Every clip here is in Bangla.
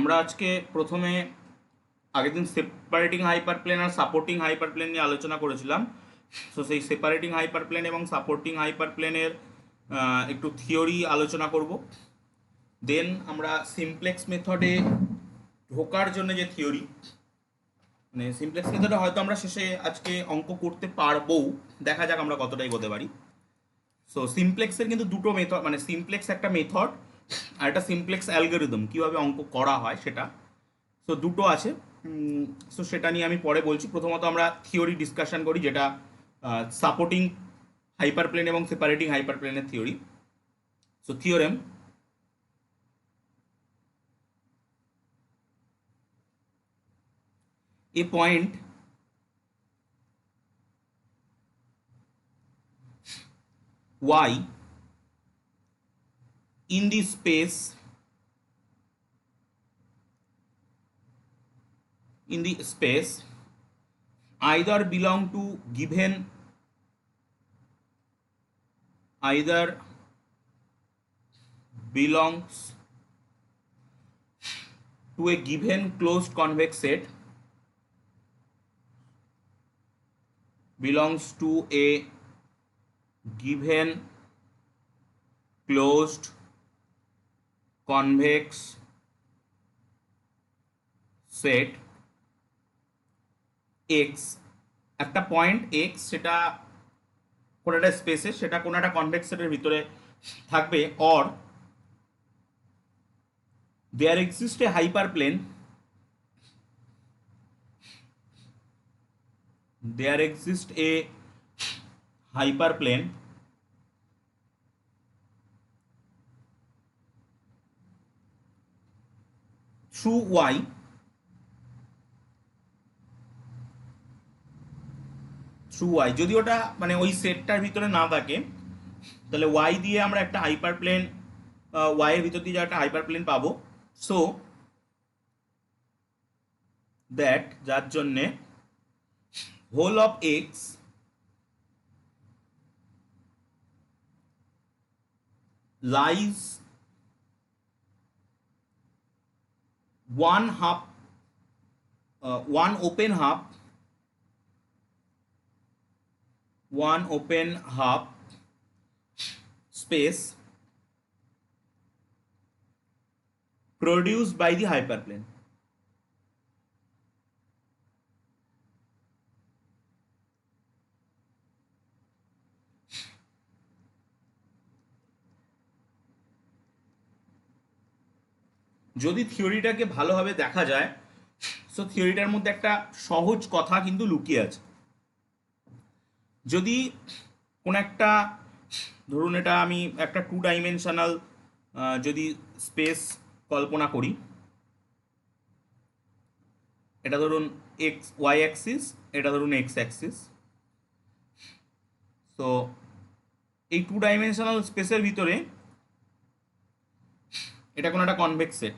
আমরা আজকে প্রথমে আগের দিন সেপারেটিং হাইপার প্লেন আর সাপোর্টিং হাইপার প্লেন নিয়ে আলোচনা করেছিলাম। তো সেই সেপারেটিং হাইপার প্লেন এবং সাপোর্টিং হাইপার প্লেনের একটু থিওরি আলোচনা করব। দেন আমরা সিমপ্লেক্স মেথডে ঢোকার জন্য যে থিওরি, মানে সিমপ্লেক্স মেথডে হয়তো আমরা শেষে আজকে অঙ্ক করতে পারবো, দেখা যাক আমরা কতটাই করতে পারি। সো সিমপ্লেক্সের কিন্তু দুটো মেথড, মানে সিমপ্লেক্স একটা মেথড আর একটা সিমপ্লেক্স অ্যালগোরিদম, কীভাবে অঙ্ক করা হয় সেটা। সো দুটো আছে। সো সেটা নিয়ে আমি পরে বলছি। প্রথমত আমরা থিওরি ডিসকাশন করি, যেটা সাপোর্টিং হাইপার প্লেন এবং সেপারেটিং হাইপার প্লেনের theory. So theorem: a point y in the space either belong to given either belongs to a given closed convex set, belongs to a given closed convex set x, একটা পয়েন্ট x সেটা কোনো একটা স্পেসে, সেটা কোনো একটা কনভেক্স সেটের ভিতরে থাকবে, or there exist a hyperplane, there exists a hyperplane through y যদি ওটা মানে ওই সেটটার ভিতরে না থাকে, তাহলে y দিয়ে আমরা একটা হাইপার প্লেন, y এর ভিতর দিয়ে একটা হাইপার প্লেন পাবো। সো দ্যাট, যার জন্যে whole of x lies one open half space produced by the hyperplane. যদি থিওরিটাকে ভালোভাবে দেখা যায়, সো থিওরিটার মধ্যে একটা সহজ কথা কিন্তু লুকিয়ে আছে। যদি কোন একটা, ধরুন এটা আমি একটা 2 ডাইমেনশনাল যদি স্পেস কল্পনা করি, এটা ধরুন এক্স ওয়াই অ্যাক্সিস, এটা ধরুন এক্স অ্যাক্সিস। তো এই 2 ডাইমেনশনাল স্পেসের ভিতরে এটা কোনো একটা কনভেক্স সেট।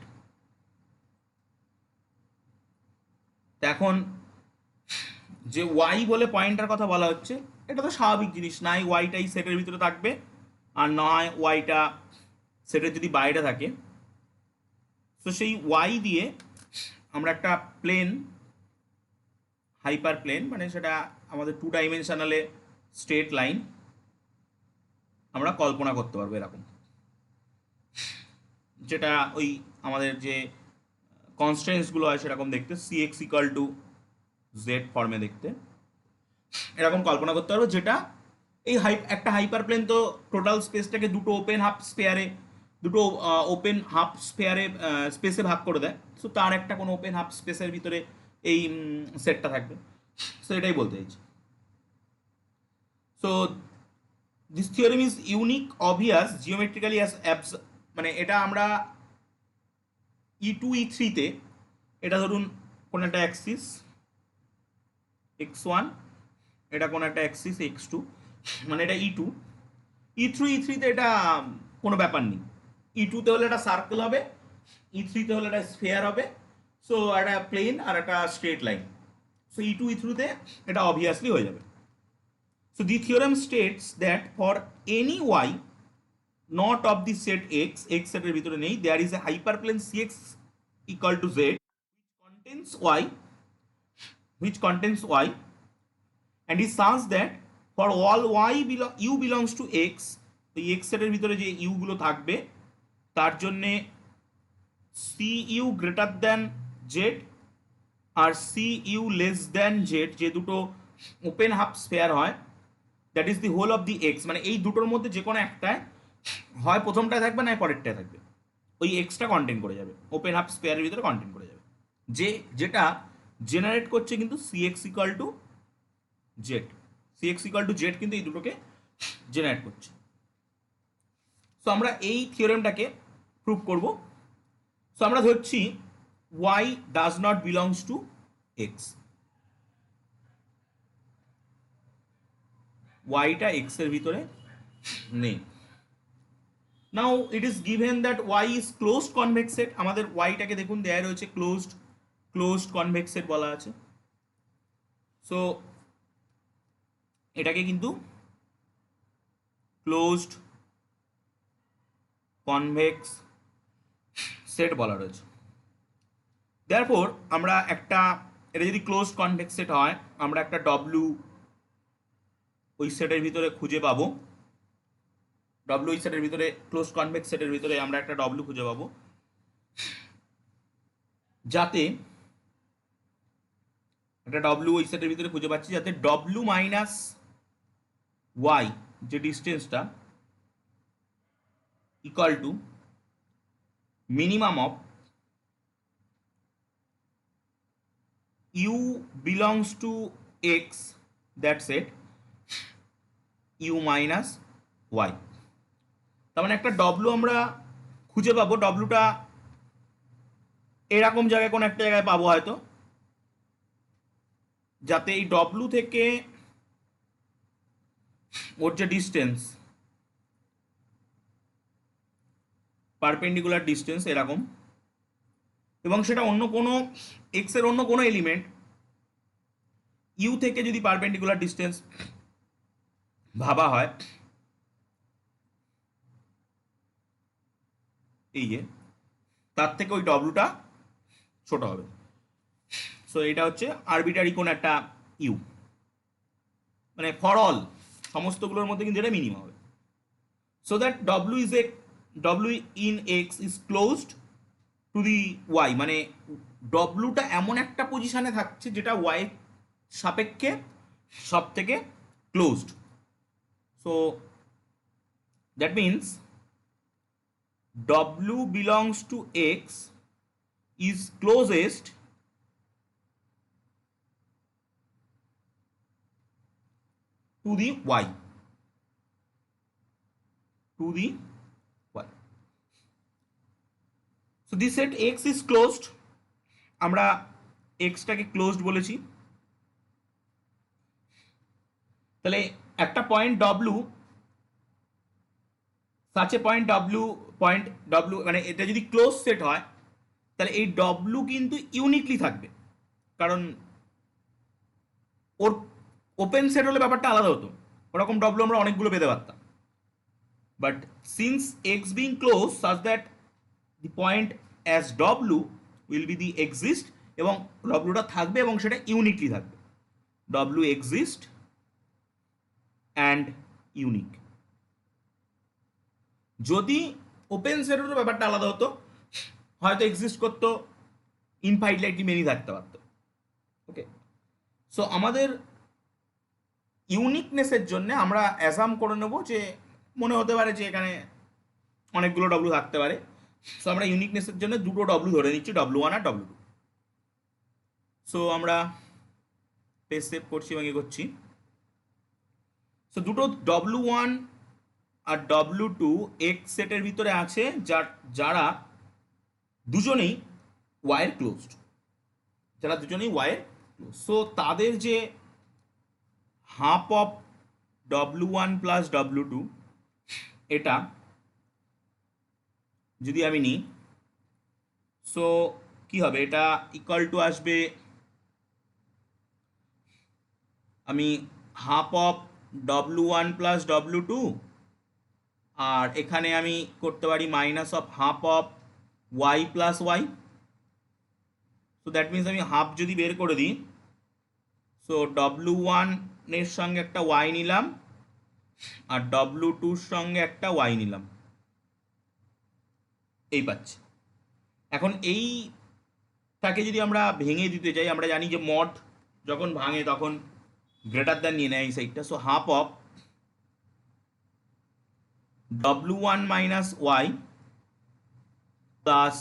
এখন যে ওয়াই বলে পয়েন্টটার কথা বলা হচ্ছে, এটা তো স্বাভাবিক জিনিস, নাই ওয়াইটাই সেটের ভিতরে থাকবে আর নয় ওয়াইটা সেটের যদি বাইরে থাকে। তো সেই ওয়াই দিয়ে আমরা একটা প্লেন, হাইপার প্লেন, মানে সেটা আমাদের 2 ডাইমেনশনালে স্ট্রেট লাইন আমরা কল্পনা করতে পারবো এরকম, যেটা ওই আমাদের যে কনস্ট্যান্টসগুলো হয় সেরকম দেখতে, cx ইকাল টু জেড ফর্মে দেখতে, এরকম কল্পনা করতে পারবো। যেটা এই একটা হাইপার প্লেন তো টোটাল স্পেসটাকে দুটো ওপেন হাফ স্পেসে ভাগ করে দেয়। সো তার একটা কোনো ওপেন হাফ স্পেসের ভিতরে এই সেটটা থাকবে। সো এটাই বলতে চাইছি। So this theorem is unique, obvious, geometrically মানে এটা আমরা E2 E3-তে, এটা ধরুন কোন একটা অ্যাক্সিস x1, এটা কোন একটা অ্যাক্সিস x2, মানে এটা E2, E3-তে এটা কোনো ব্যাপার নেই। E2-তে হলে এটা সার্কেল হবে, E3-তে হলে এটা স্ফিয়ার হবে। সো একটা প্লেন আর একটা স্ট্রেট লাইন। সো E2 E3-তে এটা অবভিয়াসলি হয়ে যাবে। So the theorem states that for any Y not of the set X, X সেটের ভিতরে নেই, there is a hyperplane CX equal to z which contains y and is such that for all u belongs to x, তো এই x সেটের ভিতরে যে u গুলো থাকবে তার জন্যে c u greater than z আর c u less than z যে দুটো ওপেন হাফ স্পেয়ার হয়, that is the hull of the x, মানে এই দুটোর মধ্যে যে কোনো একটায় হয় প্রথমটায় থাকবে না পরেরটায় থাকবে, ওই এক্সটা কন্টেন করে যাবে, ওপেন হাফ স্পেয়ারের ভিতরে কন্টেন করে যাবে, যেটা জেনারেট করছে কিন্তু c x equal to z, c x equal to z কিন্তু এই দুটোকে জেনারেট করছে। সো আমরা এই থিওরেমটাকে প্রুভ করব। সো আমরা ধরছি y does not belongs to x, yটা x এর ভিতরে নেই। Now it is given that y is closed convex set, আমাদের yটাকে দেখুন দেয়া রয়েছে ক্লোজড কনভেক্স সেট বলা আছে। সো এটাকে কিন্তু ক্লোজড কনভেক্স সেট বলা রয়েছে। দেয়ারফর আমরা একটা, এটা যদি ক্লোজড কনভেক্স সেট হয় আমরা একটা ডব্লিউ ওই সেটের ভিতরে খুঁজে পাবো, ডব্লিউ ওই সেটের ভিতরে ক্লোজড কনভেক্স সেটের ভিতরে আমরা একটা ডব্লিউ খুঁজে পাবো, যাতে একটা ডব্লিউ ওই সেটের ভিতরে খুঁজে পাচ্ছি যাতে ডব্লিউ মাইনাস ওয়াই যে ডিস্টেন্সটা equal to minimum of u belongs to x, that's it, u minus y। তার মানে একটা ডব্লু আমরা খুঁজে পাবো, ডব্লুটা এরকম জায়গায় কোন একটা জায়গায় পাবো হয়তো, যাতে এই ডব্লু থেকে ওর যে ডিস্টেন্স পারপেন্ডিকুলার ডিস্টেন্স এরকম, এবং সেটা অন্য কোনো এক্স এর অন্য কোনো এলিমেন্ট ইউ থেকে যদি পারপেন্ডিকুলার ডিস্টেন্স ভাবা হয়, এই যে তার থেকে ওই ডব্লুটা ছোট হবে। সো এটা হচ্ছে আরবিটারি কোন একটা ইউ, মানে ফর অল সমস্তগুলোর মধ্যে কিন্তু এটা মিনিমাম হবে। সো দ্যাট ডব্লু in x is closed to the y, মানে ডব্লুটা এমন একটা পজিশনে থাকছে যেটা ওয়াই সাপেক্ষে সব থেকে ক্লোজড। সো দ্যাট মিনস ডব্লু belongs to x is closest to the y, to the y. So this set x is closed, আমরা xটাকে ক্লোজড বলেছি, তাহলে একটা পয়েন্ট w, সাচে পয়েন্ট w মানে এটা যদি ক্লোজ সেট হয় তাহলে এই w কিন্তু ইউনিকলি থাকবে, কারণ ওর ওপেন সেট হলে ব্যাপারটা আলাদা হতো, ওরকম w আমরা অনেকগুলো পেতে পারতাম, but since x being close such that the point as w will be the exist এবং wটা থাকবে এবং সেটা ইউনিকলি থাকবে, w exist and unique। যদি ওপেন সেটের ব্যাপারটা আলাদা হতো, হয়তো এক্সিস্ট করতো ইনফাইনাইটলি মেনি থাকতে পারতো। ওকে, সো আমাদের ইউনিকনেসের জন্য আমরা অ্যাজাম করে নেব যে মনে হতে পারে যে এখানে অনেকগুলো ডব্লু থাকতে পারে, সো আমরা ইউনিকনেসের জন্য দুটো ডব্লু ধরে নিচ্ছি, w1 আর w2। সো আমরা পেজ সেভ করছি এবং এগোচ্ছি। সো দুটো w1 আর w2 এক্স সেটের ভিতরে আছে যারা দুজনেই ওয়াইয়ের ক্লোজড, যারা দুজনেই ওয়াইয়ের ক্লোজ। সো তাদের যে half of w1 plus w2 এটা যদি আমি নিই, সো কি হবে, এটা ইকুয়াল টু আসবে, আমি half of w1 plus w2 আর এখানে আমি করতে পারি minus of half of y plus y, so that means আমি হাফ যদি বের করে দিই, সো W1 এর সঙ্গে একটা ওয়াই নিলাম আর W2 সঙ্গে একটা ওয়াই নিলাম, এই পাচ্ছি। এখন এইটাকে যদি আমরা ভেঙে দিতে চাই, আমরা জানি যে মড যখন ভাঙে তখন গ্রেটার দ্যান নিয়ে নেয় এই সাইডটা। So half of W1 minus Y plus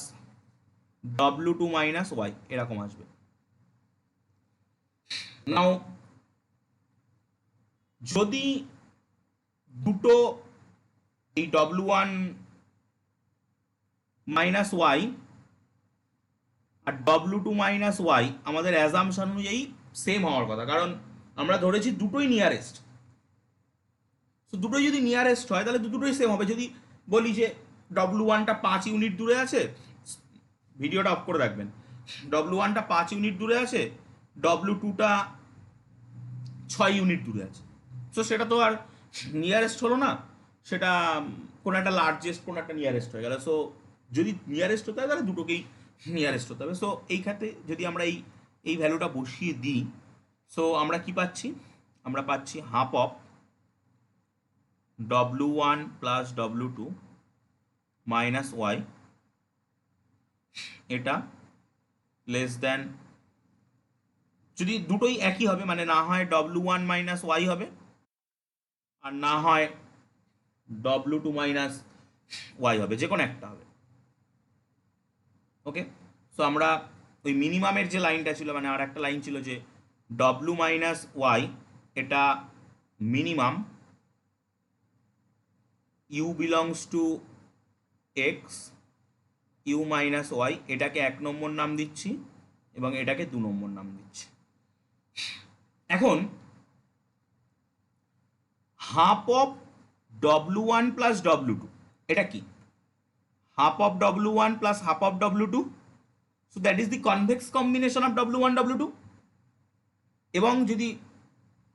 W2 minus y, এরকম আসবে। নাও যদি দুটো এই W1 মাইনাস ওয়াই আর W2 মাইনাস ওয়াই আমাদের অ্যাজাম্পশন অনুযায়ী সেম হওয়ার কথা, কারণ আমরা ধরেছি দুটোই নিয়ারেস্ট। তো দুটোই যদি নিয়ারেস্ট হয় তাহলে দুটোই সেম হবে। যদি বলি যে W1টা 5 ইউনিট দূরে আছে, ভিডিওটা অফ করে রাখবেন, W1টা 5 ইউনিট দূরে আছে, W2টা 6 ইউনিট দূরে আছে, সো সেটা তো আর নিয়ারেস্ট হলো না, সেটা কোনো একটা লার্জেস্ট কোনো একটা নিয়ারেস্ট হয়ে গেল। সো যদি নিয়ারেস্ট হতে হয় তাহলে দুটোকেই নিয়ারেস্ট হতে হবে। সো এই ক্ষেত্রে যদি আমরা এই ভ্যালুটা বসিয়ে দিই, সো আমরা কি পাচ্ছি, আমরা পাচ্ছি half of W1 plus W2 minus y, এটা লেস দেন, যদি দুটোই একই হবে মানে না হয় W1 মাইনাস ওয়াই হবে আর না হয় W2 মাইনাস ওয়াই হবে, যে কোনো একটা হবে। ওকে, সো আমরা ওই মিনিমামের যে লাইনটা ছিল, মানে আর একটা লাইন ছিল যে W মাইনাস ওয়াই, এটা minimum, u belongs to x, you minus y, এটাকে 1 নম্বর নাম দিচ্ছি এবং এটাকে 2 নম্বর নাম দিচ্ছি। এখন half of W1 plus W2, এটা কি? Half of W1 plus half of W2, so that is the convex combination of W1 W2। এবং যদি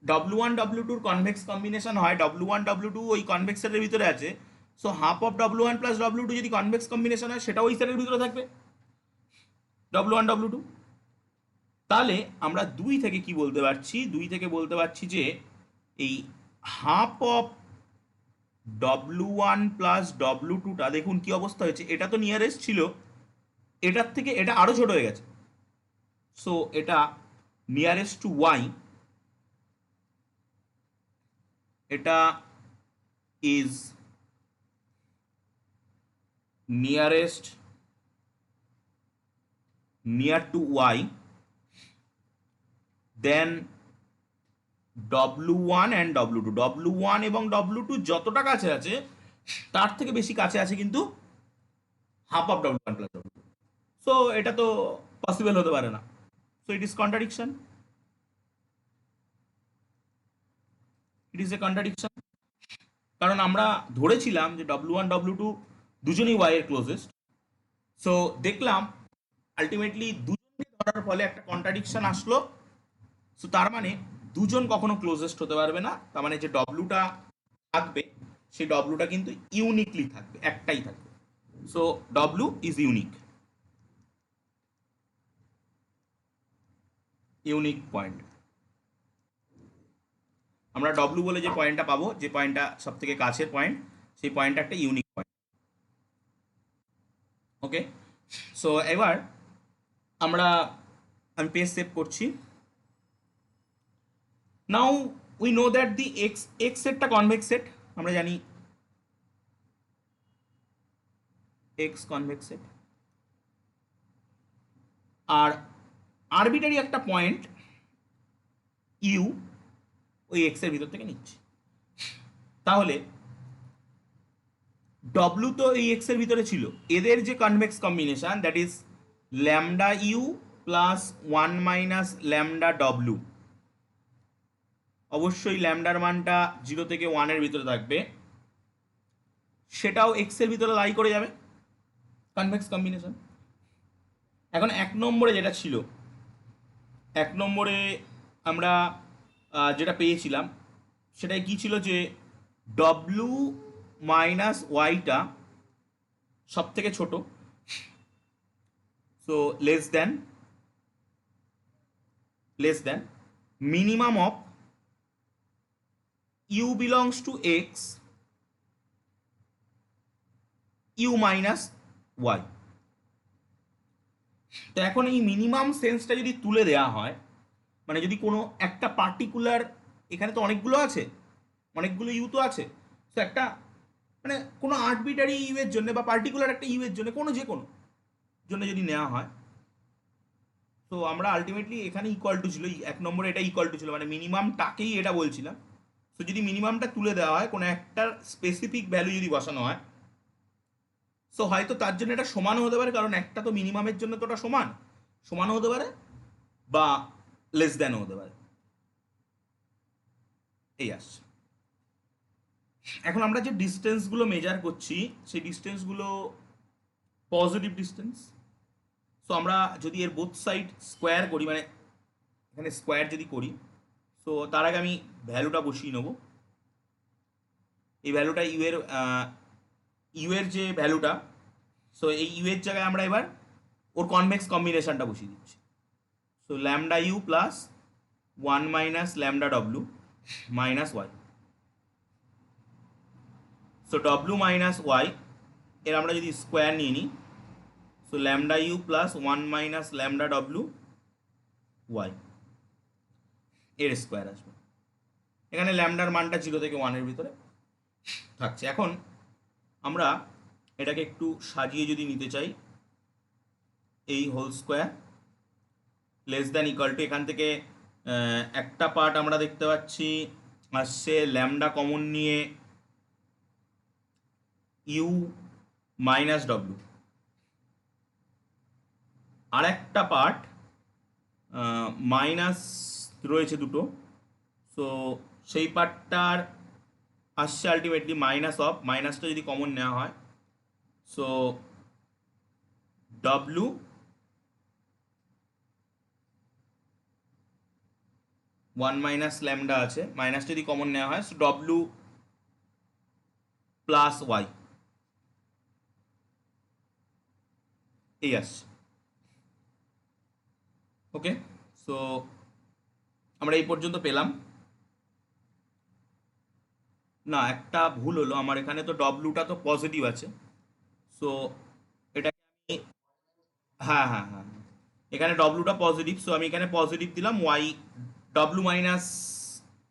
W1 W2 কনভেক্স কম্বিনেশন হয়, W1 W2 ওই কনভেক্স সেটের ভিতরে আছে, so half of W1 plus W2 যদি কনভেক্স কম্বিনেশন হয় সেটাও ওই সেটের ভিতরে থাকবে, W1 W2। তাহলে আমরা 2 থেকে কি বলতে পারছি, 2 থেকে বলতে পারছি যে এই হাফ অফ W1 প্লাস W2টা দেখুন কি অবস্থা হয়েছে, এটা তো নিয়ারেস্ট ছিল, এটার থেকে এটা আরো ছোট হয়ে গেছে। সো এটা নিয়ারেস্ট টু ওয়াই, এটা is nearest near to Y than W1 and W2। W1 এবং W2 যতটা কাছে আছে তার থেকে বেশি কাছে আছে কিন্তু half of W1 plus W2। So এটা তো পসিবল হতে পারে না, so it is contradiction, it is A contradiction. কারণ আমরা ধরেছিলাম যে W1 W2 দুজনেই ওয়াই এর ক্লোজেস্ট, সো দেখলাম আলটিমেটলি দুজনকে ধরার ফলে একটা কন্ট্রাডিকশন আসলো। সো তার মানে দুজন কখনো ক্লোজেস্ট হতে পারবে না, তার মানে যে ডব্লুটা থাকবে সেই ডব্লুটা কিন্তু ইউনিকলি থাকবে, একটাই থাকবে। So W is unique, unique point. আমরা ডব্লু বলে যে পয়েন্টটা পাবো, যে পয়েন্টটা সব থেকে কাছের পয়েন্ট, সেই পয়েন্টটা একটা ইউনিক পয়েন্ট। ওকে, সো এবার আমি পেজ সেভ করছি। Now we know that the x সেটটা কনভেক্স সেট, আমরা জানি এক্স কনভেক্স সেট, আর আরবিটারি একটা পয়েন্ট ইউ ওই এক্স এর ভিতর থেকে নিচ্ছি। তাহলে ডব্লু তো এই এক্স এর ভিতরে ছিল, এদের যে convex combination that is lambda U plus 1 minus lambda W, অবশ্যই ল্যামডার মানটা 0 থেকে 1 এর ভিতরে থাকবে, সেটাও এক্স এর ভিতরে লাই করে যাবে কনভেক্স কম্বিনেশন। এখন 1 নম্বরে যেটা ছিল, 1 নম্বরে আমরা যেটা পেয়েছিলাম সেটাই কি ছিল, যে ডব্লু মাইনাস ওয়াইটা সব থেকে ছোট, so less than less than minimum of U belongs to X U minus Y. তো এখন এই মিনিমাম সেন্সটা যদি তুলে দেওয়া হয়, মানে যদি কোনো একটা পার্টিকুলার, এখানে তো অনেকগুলো আছে, অনেকগুলো ইউ তো আছে, তো একটা মানে কোনো আর্বিটারি ইউ এর জন্য বা পার্টিকুলার একটা ইউ এর জন্য কোনো যে কোনো জন্য যদি নেওয়া হয়, তো আমরা আলটিমেটলি এখানে ইকুয়াল টু ছিল, এক নম্বরে এটা ইকুয়াল টু ছিল, মানে মিনিমামটাকেই এটা বলছিলাম। তো যদি মিনিমামটা তুলে দেওয়া হয়, কোনো একটা স্পেসিফিক ভ্যালু যদি বসানো হয়, সো হয়তো তার জন্য এটা সমানও হতে পারে, কারণ একটা তো মিনিমামের জন্য তো ওটা সমানও হতে পারে বা লেস দ্যানও হতে পারে। এই আসছে। এখন আমরা যে ডিস্টেন্সগুলো মেজার করছি, সেই ডিস্টেন্সগুলো পজিটিভ ডিস্টেন্স। সো আমরা যদি এর বোথ সাইড স্কোয়ার করি, মানে এখানে স্কোয়ার যদি করি, সো তার আগে আমি ভ্যালুটা বসিয়ে নেব। এই ভ্যালুটা ইউ এর যে ভ্যালুটা, সো এই ইউ এর জায়গায় আমরা এবার ওর কনভেক্স কম্বিনেশনটা বসিয়ে দিচ্ছি। So lambda U plus 1 minus lambda W minus Y. So W minus Y এর আমরা যদি স্কোয়ার নিয়ে নিই, so lambda U plus 1 minus lambda W Y এর স্কোয়ার আসবে। এখানে ল্যামডার মানটা 0 থেকে 1 এর ভিতরে থাকছে। এখন আমরা এটাকে একটু সাজিয়ে যদি নিতে চাই, এই whole square less than equal to, এখান থেকে একটা পার্ট আমরা দেখতে পাচ্ছি আসছে ল্যামডা কমন নিয়ে ইউ মাইনাস ডব্লু, আর একটা পার্ট মাইনাস রয়েছে দুটো, সো সেই পার্টটার আসছে আলটিমেটলি মাইনাস অফ, মাইনাসটা যদি কমন নেওয়া হয়, so W one minus lambda আছে, মাইনাস যদি কমন নেওয়া হয়, সো ডব্লু প্লাস ওয়াই এই আসছে। ওকে, সো আমরা এই পর্যন্ত পেলাম। না, একটা ভুল হলো আমার, এখানে তো ডব্লুটা তো পজিটিভ আছে, সো এটাকে আমি, হ্যাঁ হ্যাঁ হ্যাঁ হ্যাঁ। এখানে ডব্লুটা পজিটিভ, সো আমি এখানে পজিটিভ দিলাম, ওয়াই ডব্লু মাইনাস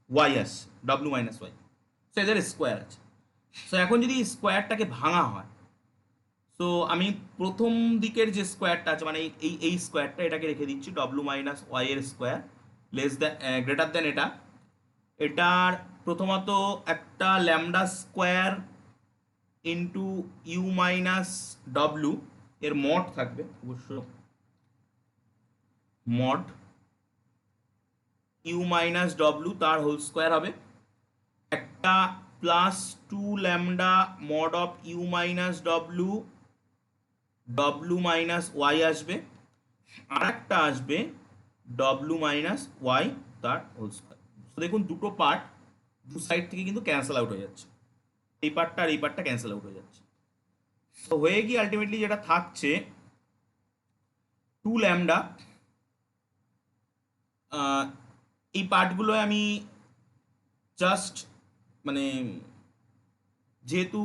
ওয়াই আসছে, ডব্লু মাইনাস ওয়াই, সো এদের স্কোয়ার আছে। সো এখন যদি স্কোয়ারটাকে ভাঙা হয়, সো আমি প্রথম দিকের যে স্কোয়ারটা আছে, মানে এই স্কোয়ারটা, এটাকে রেখে দিচ্ছি ডব্লু মাইনাস ওয়াই এর square less than greater than এটা, এটার প্রথমত একটা lambda square into U minus W এর মড থাকবে অবশ্য, মড ইউ মাইনাস ডব্লু তার হোল স্কোয়ার হবে, একটা plus 2 lambda mod of U minus W W minus Y আসবে, আর একটা আসবে ডব্লু মাইনাস ওয়াই তার হোল স্কোয়ার। তো দেখুন দুটো পার্ট দু সাইড থেকে কিন্তু ক্যান্সেল আউট হয়ে যাচ্ছে, এই পার্টটা আর এই পার্টটা ক্যান্সেল আউট হয়ে যাচ্ছে। তো হয়ে গিয়ে আলটিমেটলি যেটা থাকছে 2 ল্যামডা, এই পার্টগুলো আমি জাস্ট মানে যেহেতু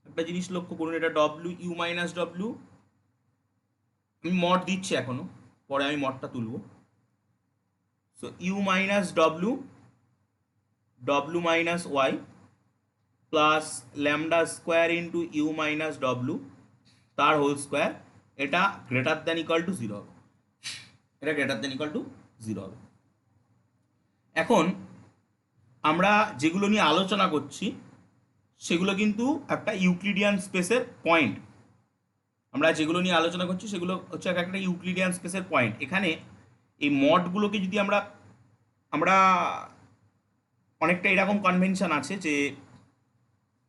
একটা জিনিস লক্ষ্য করুন, এটা ডব্লু ইউ মাইনাস ডব্লু, আমি মড দিচ্ছি এখনো, পরে আমি মডটা তুলব। So U minus W W minus Y plus lambda square into U minus W তার হোল স্কোয়ার, এটা গ্রেটার দ্যান ইকাল টু 0 হবে, এটা গ্রেটার দ্যান ইকাল টু 0 হবে। এখন আমরা যেগুলো নিয়ে আলোচনা করছি সেগুলো কিন্তু একটা ইউক্লিডিয়ান স্পেসের পয়েন্ট, আমরা যেগুলো নিয়ে আলোচনা করছি সেগুলো হচ্ছে একটা ইউক্লিডিয়ান স্পেসের পয়েন্ট। এখানে এই মডগুলোকে যদি আমরা আমরা অনেকটা এরকম কনভেনশন আছে যে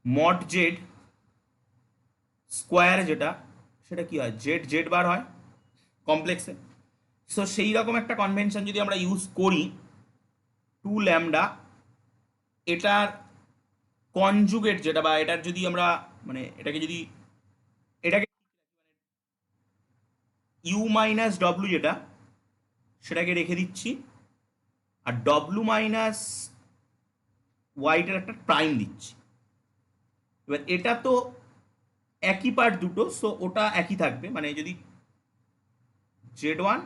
মড জেড স্কোয়ার যেটা, সেটা কি হয়, জেড জেড বার হয় কমপ্লেক্সে। সো সেই রকম একটা কনভেনশন যদি আমরা ইউজ করি, 2 ল্যামডা এটার কনজুগেট যেটা, বা এটার যদি আমরা মানে এটাকে যদি এটাকে ইউ মাইনাস ডব্লু যেটা, সেটাকে রেখে দিচ্ছি, আর ডব্লু মাইনাস ওয়াইটার একটা প্রাইম দিচ্ছি। এবার এটা তো একই পার্ট দুটো, সো ওটা একই থাকবে, মানে যদি Z1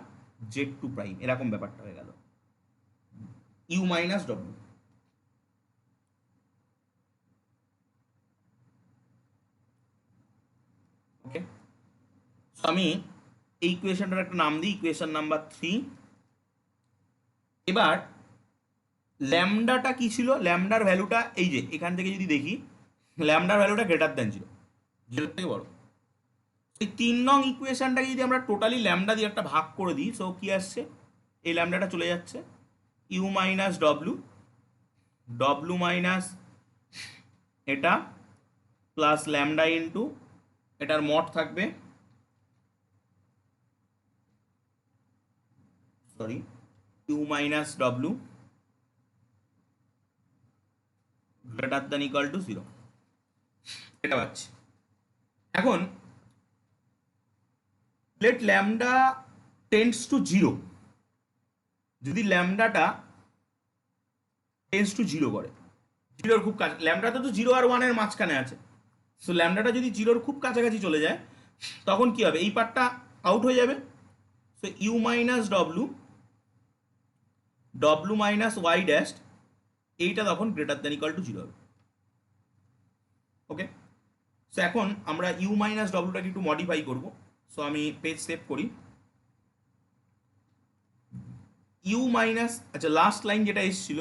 Z2 প্রাইম এরকম ব্যাপারটা হয়ে গেল, ইউ মাইনাস ডব্লু। ওকে, আমি এই ইকুয়েশনটার একটা নাম দিই, ইকুয়েশন নাম্বার 3। এবার ল্যামডাটা কি ছিল, ল্যামডার ভ্যালুটা এই যে এখান থেকে যদি দেখি, ল্যামডার ভ্যালুটা গ্রেটার দেন জিরো, জিরোর থেকে বড়। এই 3 নং ইকুয়েশনটাকে যদি আমরা টোটালি ল্যামডা দিয়ে একটা ভাগ করে দিই, সো কি আসছে, এই ল্যামডাটা চলে যাচ্ছে U minus W, W minus এটা প্লাস ল্যামডা ইন্টু এটার মড থাকবে, sorry, U minus W greater than equal to zero, এটা পাচ্ছি। এখন let lambda tends to zero, যদি ল্যামডাটা টেন্ডস টু জিরো করে, জিরোর খুব কাছে, ল্যামডাটা তো 0 আর 1-এর মাঝখানে আছে, সো ল্যামডাটা যদি জিরোর খুব কাছাকাছি চলে যায়, তখন কি হবে, এই পার্টটা আউট হয়ে যাবে। So U minus W, W minus Y dash, এইটা তখন greater than equal to zero হবে। ওকে, সো এখন আমরা ইউ মাইনাস ডব্লুটাকে একটু মডিফাই করব। সো আমি পেজ সেভ করি, ইউ মাইনাস, আচ্ছা লাস্ট লাইন যেটা এসেছিল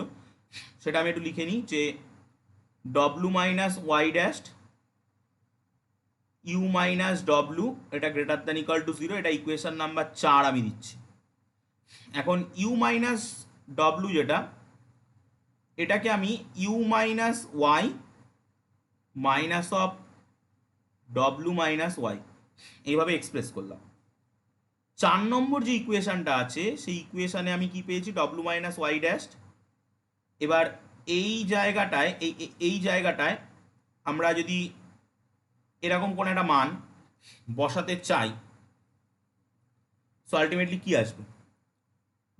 সেটা আমি একটু লিখে নিই, যে W minus Y dash U minus W, এটা greater than equal to zero, এটা ইকুয়েশন নাম্বার 4 আমি দিচ্ছি। এখন ইউ মাইনাস ডব্লু যেটা, এটাকে আমি U minus Y minus of W minus Y এইভাবে এক্সপ্রেস করলাম। 4 নম্বর যে ইকুয়েশনটা আছে সেই ইকুয়েশনে আমি কি পেয়েছি, ডব্লু মাইনাস ওয়াই ড্যাশ। এবার এই জায়গাটায় এই জায়গাটায় আমরা যদি এরকম কোনো একটা মান বসাতে চাই, সো আলটিমেটলি কি আসবে,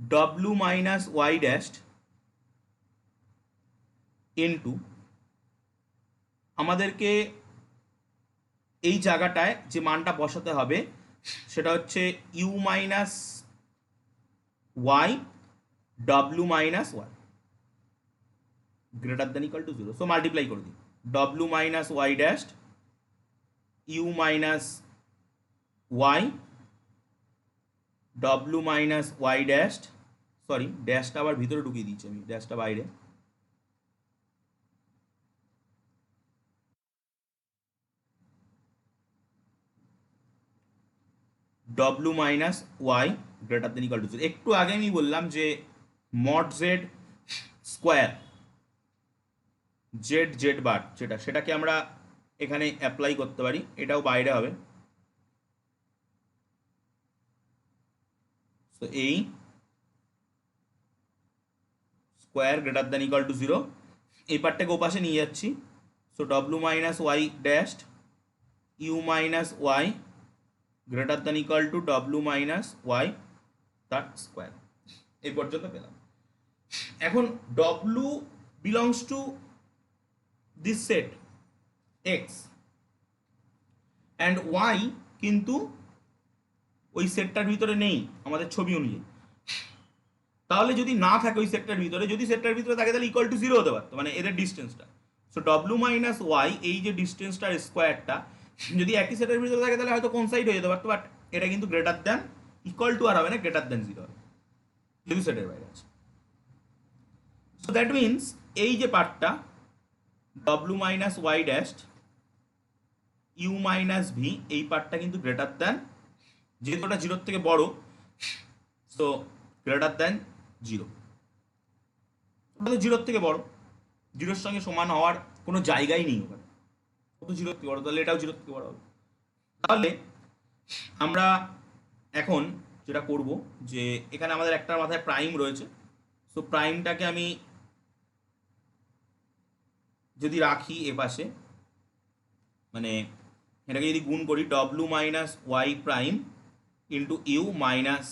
W minus Y dash into, আমাদেরকে এই জায়গাটায় যে মানটা বসাতে হবে সেটা হচ্ছে U minus Y W minus Y greater than equal to zero, so multiply করে দিই, W minus Y dash U minus Y W minus Y dash, sorry ড্যাশটা আবার ভিতরে ঢুকিয়ে দিচ্ছি আমি, ড্যাশটা বাইরে, W minus Y greater than equal to zero. একটু আগে আমি বললাম যে mod Z square, Z Z bar যেটা, সেটাকে আমরা এখানে অ্যাপ্লাই করতে পারি, এটাও বাইরে হবে। সো এই square greater than equal to zero, এই পার্টটাকে ওপাশে নিয়ে যাচ্ছি। So W minus Y dash U minus Y greater than equal to W minus Y তার স্কোয়ার, এই পর্যন্ত পেলাম। এখন W belongs to this set X and Y কিন্তু ওই সেটটার ভিতরে নেই আমাদের ছবি অনুযায়ী। তাহলে যদি না থাকে ওই সেটটার ভিতরে, যদি সেটটার ভিতরে থাকে তাহলে ইকুয়াল টু জিরো হতে পারতো, মানে এদের ডিস্টেন্সটা। সো ডব্লু মাইনাস ওয়াই, এই যে ডিস্টেন্সটার স্কোয়ারটা যদি একই সেটের ভিতরে থাকে তাহলে হয়তো কোন সাইড হয়ে যেতে পারতো, বাট এটা কিন্তু গ্রেটার দ্যান ইকুয়াল টু আর হবে না, গ্রেটার দ্যান জিরো হবে যদি সেটের বাইরে আছে। সো দ্যাট মিনস এই যে পার্টটা W minus Y dash U minus V, এই পার্টটা কিন্তু গ্রেটার দ্যান, যেহেতু ওটা জিরোর থেকে বড়, সো গ্রেটার দ্যান জিরো, ওটা তো জিরোর থেকে বড়, জিরোর সঙ্গে সমান হওয়ার কোনো জায়গাই নেই ওখানে, ও তো জিরোর থেকে বড়, তাহলে এটাও জিরোর থেকে বড় হবে। তাহলে আমরা এখন যেটা করব, যে এখানে আমাদের একটার মাথায় প্রাইম রয়েছে, সো প্রাইমটাকে আমি যদি রাখি এ পাশে, মানে এটাকে যদি গুণ করি, W minus Y prime into U minus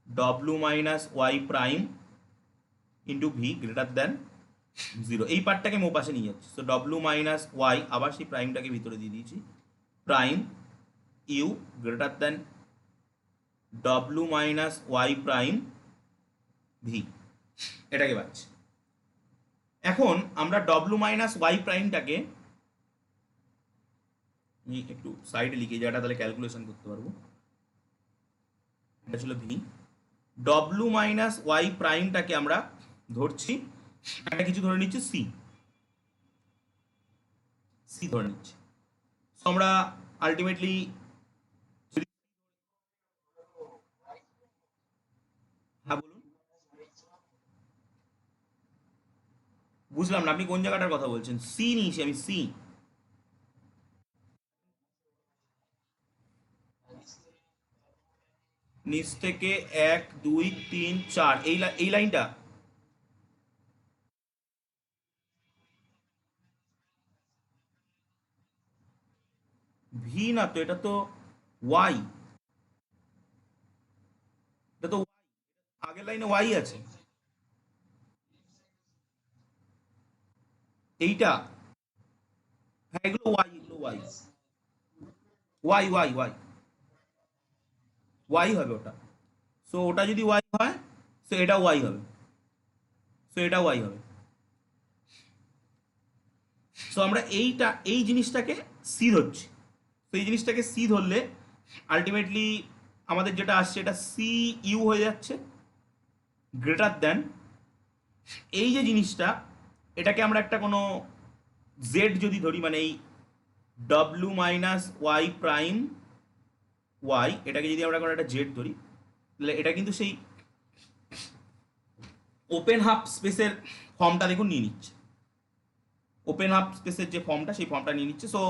W minus Y prime into V greater than zero. এই পার্টটাকে মো পাশে নিয়ে যাচ্ছি। সো ডব্লু মাইনাস ওয়াই, আবার সেই প্রাইমটাকে ভিতরে দিয়ে দিয়েছি, prime U greater than W minus Y prime V, এটাকে পাচ্ছি। এখন আমরা ডব্লু মাইনাস ওয়াই প্রাইমটাকে আমি একটু সাইডে লিখে যাটা, তাহলে ক্যালকুলেশন করতে পারবো। এটা ছিল ভি। ডব্লু মাইনাস ওয়াই প্রাইমটাকে আমরা ধরছি, একটা কিছু ধরে নিচ্ছি সি, সি ধরে নিচ্ছি। তো আমরা আলটিমেটলি, হ্যাঁ বলুন, বুঝলাম না আপনি কোন জায়গাটার কথা বলছেন। সি নিয়েছি আমি, সি। নিচ থেকে 1 2 3 4, এই লাইনটা। ভি না তো, এটা তো ওয়াই, এটা তো ওয়াই, আগের লাইনে ওয়াই আছে। এইটা, হ্যাঁ এগুলো ওয়াই, এগুলো Y, Y Y Y, Y হবে ওটা। সো ওটা যদি ওয়াই হয়, সো এটা ওয়াই হবে, সো এটা ওয়াই হবে। সো আমরা এই জিনিসটাকে সি ধরছি। তো এই জিনিসটাকে সি ধরলে আলটিমেটলি আমাদের যেটা আসছে এটা সি ইউ হয়ে যাচ্ছে গ্রেটার দেন এই যে জিনিসটা, এটাকে আমরা একটা কোনো জেড যদি ধরি, মানে এই W minus Y prime Y, এটাকে যদি আমরা কোনো একটা জেড ধরি, তাহলে এটা কিন্তু সেই ওপেন হাফ স্পেসের ফর্মটা দেখুন নিয়ে নিচ্ছে। ওপেন হাফ স্পেসের যে ফর্মটা, সেই ফর্মটা নিয়ে নিচ্ছে। So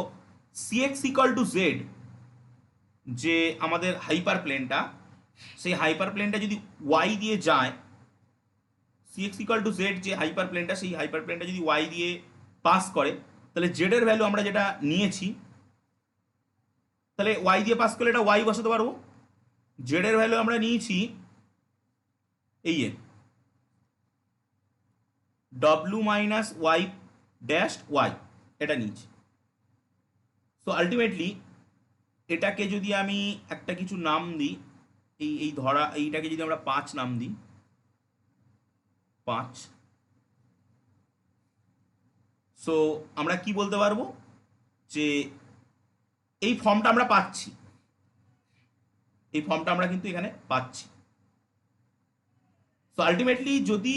C x equal to Z, যে আমাদের হাইপার প্লেনটা, সেই হাইপার প্লেনটা যদি ওয়াই দিয়ে যায়, C x equal to Z যে হাইপার প্লেনটা, সেই হাইপার প্লেনটা যদি ওয়াই দিয়ে পাস করে, তাহলে জেড এর ভ্যালু আমরা যেটা নিয়েছি, তাহলে ওয়াই দিয়ে পাস করলে এটা ওয়াই বসাতে পারবো। জেড এর ভ্যালু আমরা নিয়েছি এই W minus Y dash Y, এটা নিয়েছি। সো আলটিমেটলি এটাকে যদি আমি একটা কিছু নাম দিই, এই এই ধরা এইটাকে যদি আমরা 5 নাম দিই, 5, সো আমরা কি বলতে পারবো যে এই ফর্মটা আমরা পাচ্ছি, এই ফর্মটা আমরা কিন্তু এখানে পাচ্ছি। সো আলটিমেটলি যদি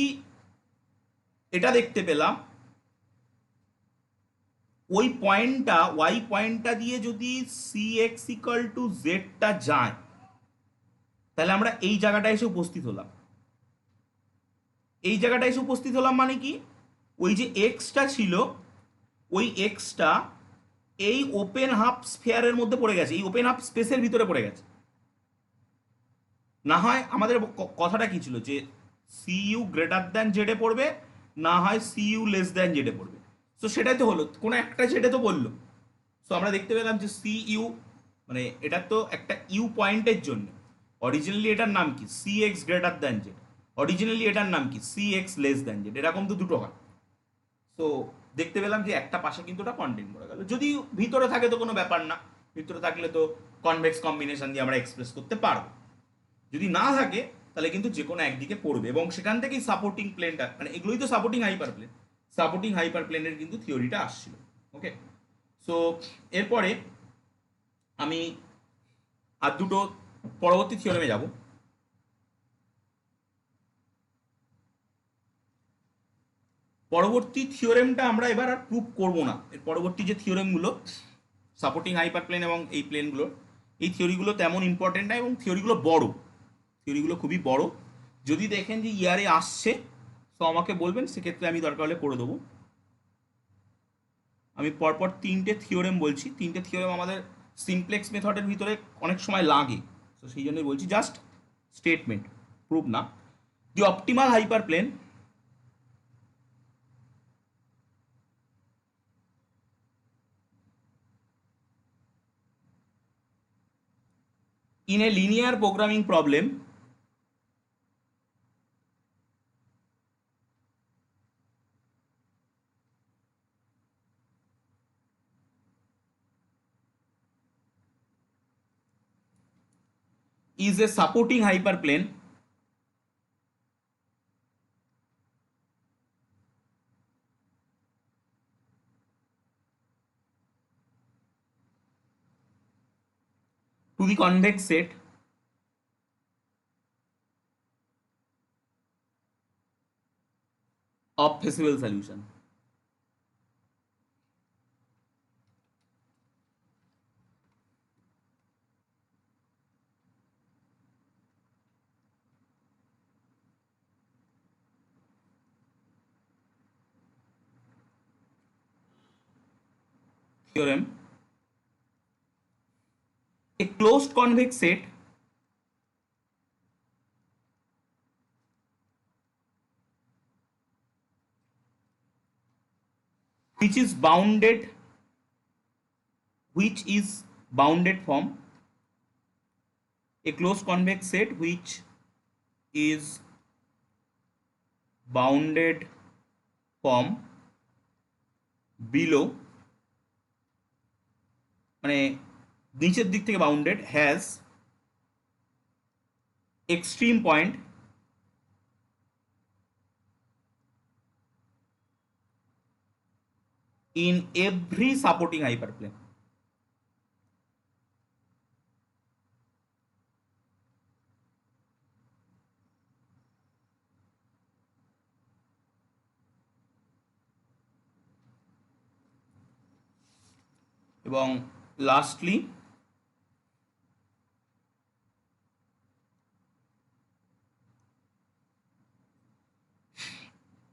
এটা দেখতে পেলাম, ওই পয়েন্টটা, ওয়াই পয়েন্টটা দিয়ে যদি সি এক্স ইকাল টু জেডটা যায়, তাহলে আমরা এই জায়গাটায় এসে উপস্থিত হলাম। এই জায়গাটায় এসে উপস্থিত হলাম মানে কি, ওই যে এক্সটা ছিল, ওই এক্সটা এই ওপেন হাফ স্ফেয়ারের মধ্যে পড়ে গেছে, এই ওপেন হাফ স্পেসের ভিতরে পড়ে গেছে। না হয় আমাদের কথাটা কি ছিল, যে সি ইউ গ্রেটার দ্যান জেডে পড়বে, না হয় সি ইউ লেস দ্যান জেডে পড়বে। সো সেটাই তো হলো, কোনো একটা জেডে তো বললো। সো আমরা দেখতে পেলাম যে সি ইউ, মানে এটা তো একটা ইউ পয়েন্টের জন্য, অরিজিনালি এটার নাম কি C X greater than Z, originally এটার নাম কি C X less than Z, এরকম তো দুটো হয়। সো দেখতে পেলাম যে একটা পাশে কিন্তু ওটা কন্টেন করে গেল। যদি ভিতরে থাকে তো কোনো ব্যাপার না, ভিতরে থাকলে তো কনভেক্স কম্বিনেশন দিয়ে আমরা এক্সপ্রেস করতে পারবো। যদি না থাকে তাহলে কিন্তু যে কোনো একদিকে পড়বে, এবং সেখান থেকেই সাপোর্টিং প্লেনটা, মানে এগুলোই তো সাপোর্টিং হাইপার প্লেন, সাপোর্টিং হাইপার প্লেনের কিন্তু থিওরিটা আসছিল। ওকে, সো এরপরে আমি আর দুটো পরবর্তী থিওরেমে যাব। পরবর্তী থিওরেমটা আমরা এবার আর প্রুভ করব না। এর পরবর্তী যে থিওরেমগুলো সাপোর্টিং হাইপার প্লেন এবং এই প্লেনগুলো, এই থিওরিগুলো তেমন ইম্পর্টেন্ট না, এবং থিওরিগুলো বড়, থিওরিগুলো খুবই বড়। যদি দেখেন যে ইয়ারে আসছে, তো আমাকে বলবেন, সেক্ষেত্রে আমি দরকার হলে করে দেবো। আমি পরপর 3টে থিওরেম বলছি, 3টে থিওরেম আমাদের সিমপ্লেক্স মেথডের ভিতরে অনেক সময় লাগে, তো সেই জন্যই বলছি, জাস্ট স্টেটমেন্ট, প্রুভ না। The optimal hyperplane in a linear programming problem is a supporting hyperplane to the convex set of feasible solution. Theorem: a closed convex set which is bounded from a closed convex set which is bounded from below, মানে নিচের দিক থেকে bounded, has extreme point in every supporting hyperplane. এবং lastly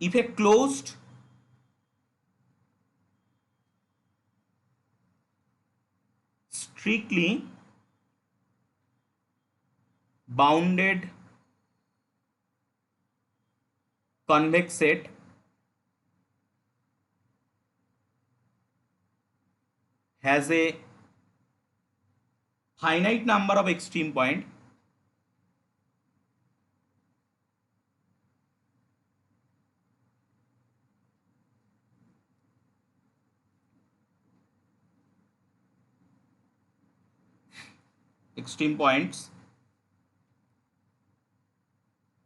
if a closed strictly bounded convex set has a finite number of extreme point, extreme points,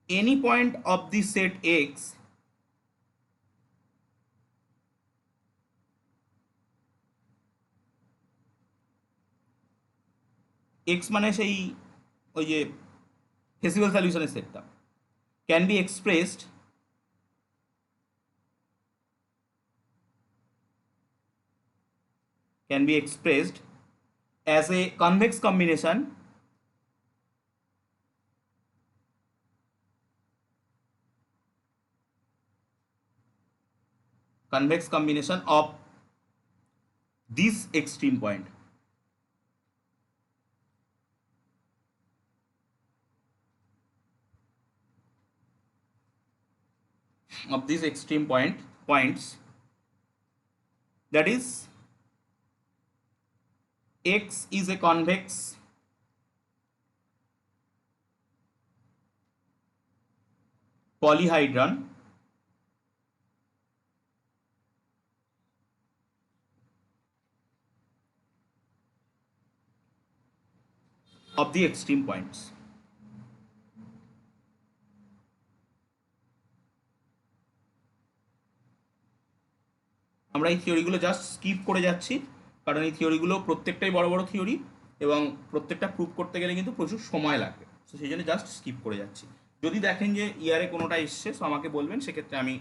any point of the set X X মানে সেই ওই যে ফেসিবল সলিউশনের সেটটা can be expressed as a convex combination of this extreme point. Of these extreme points, that is X is a convex polyhedron of the extreme points. আমরা এই থিওরিগুলো জাস্ট স্কিপ করে যাচ্ছি, কারণ এই থিওরিগুলো প্রত্যেকটাই বড় বড় থিওরি এবং প্রত্যেকটা প্রুভ করতে গেলে কিন্তু প্রচুর সময় লাগবে, তো সেই জন্য জাস্ট স্কিপ করে যাচ্ছি। যদি দেখেন যে ইয়ারে কোনোটা এসছে তো আমাকে বলবেন, সেক্ষেত্রে আমি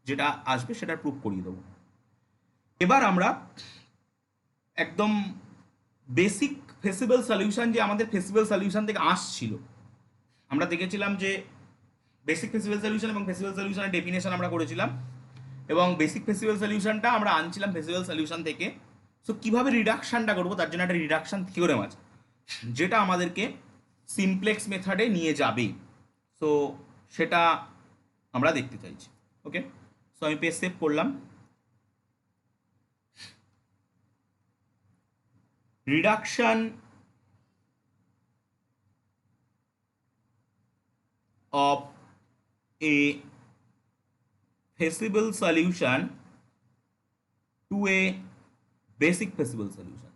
যেটা আসবে সেটা প্রুভ করিয়ে দেবো। এবার আমরা একদম বেসিক ফেসিবল সলিউশন, যে আমাদের ফেসিবল সলিউশন থেকে আসছিল, আমরা দেখেছিলাম যে বেসিক ফেসিবল সলিউশন এবং ফেসিবল সলিউশনের ডেফিনেশন আমরা করেছিলাম, এবং বেসিক ফেসিবল সলিউশনটা আমরা আনছিলাম ফেসিবল সলিউশন থেকে। সো কীভাবে রিডাকশানটা করবো তার জন্য একটা রিডাকশান থিওরেম আছে, যেটা আমাদেরকে সিমপ্লেক্স মেথডে নিয়ে যাবে। সো সেটা আমরা দেখতে চাইছি। ওকে, সো আমি পেজ সেভ করলাম। Reduction of a feasible solution to a basic feasible solution.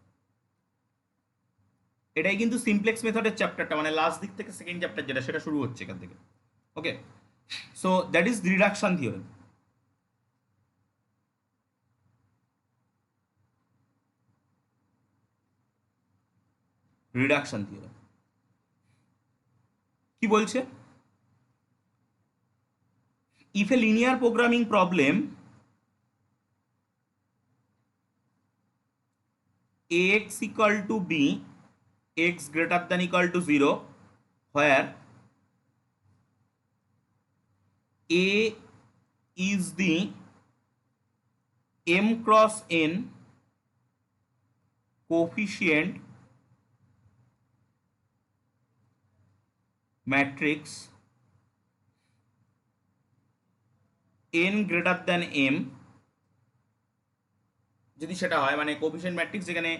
এটাই কিন্তু সিমপ্লেক্স মেথডের চ্যাপ্টারটা, মানে লাস্ট দিক থেকে সেকেন্ড চ্যাপ্টার যেটা, সেটা শুরু হচ্ছে এখান থেকে। Okay, so that is reduction theorem. Reduction theorem কি বলছে? If a linear programming problem ax equal to b, x greater than equal to 0, where a is the m cross n coefficient matrix n greater than m, যদি সেটা হয় মানে কোফিশিয়েন্ট ম্যাট্রিক্স যেখানে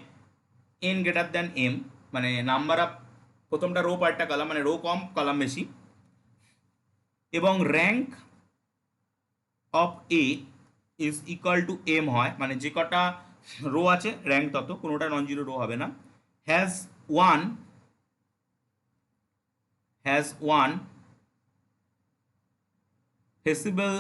n গ্রেটার দ্যান m, মানে নাম্বার অফ প্রথমটা রো পার্টটা কলাম, মানে রো কম কলাম বেশি, এবং rank of A is equal to m হয়, মানে যে কটা রো আছে র্যাঙ্ক তত, কোনোটা নন জিরো রো হবে না, has one feasible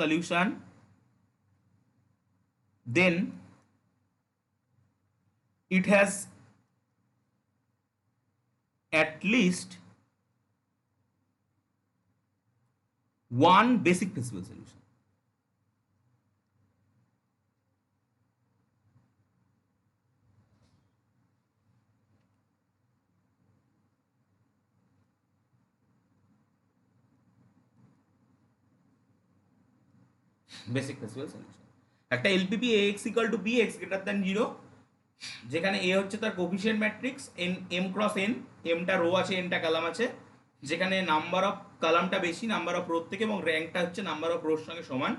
solution then it has at least one basic feasible solution. Basic feasible solution একটা LPP ax equal to b, x greater than 0, যেখানে a হচ্ছে তার coefficient matrix n, m cross n, mটা রো আছে nটা কলাম আছে, যেখানে নাম্বার অফ কলামটা বেশি নাম্বার অফ রোর থেকে এবং র্যাঙ্কটা হচ্ছে নাম্বার অফ রোর সঙ্গে সমান,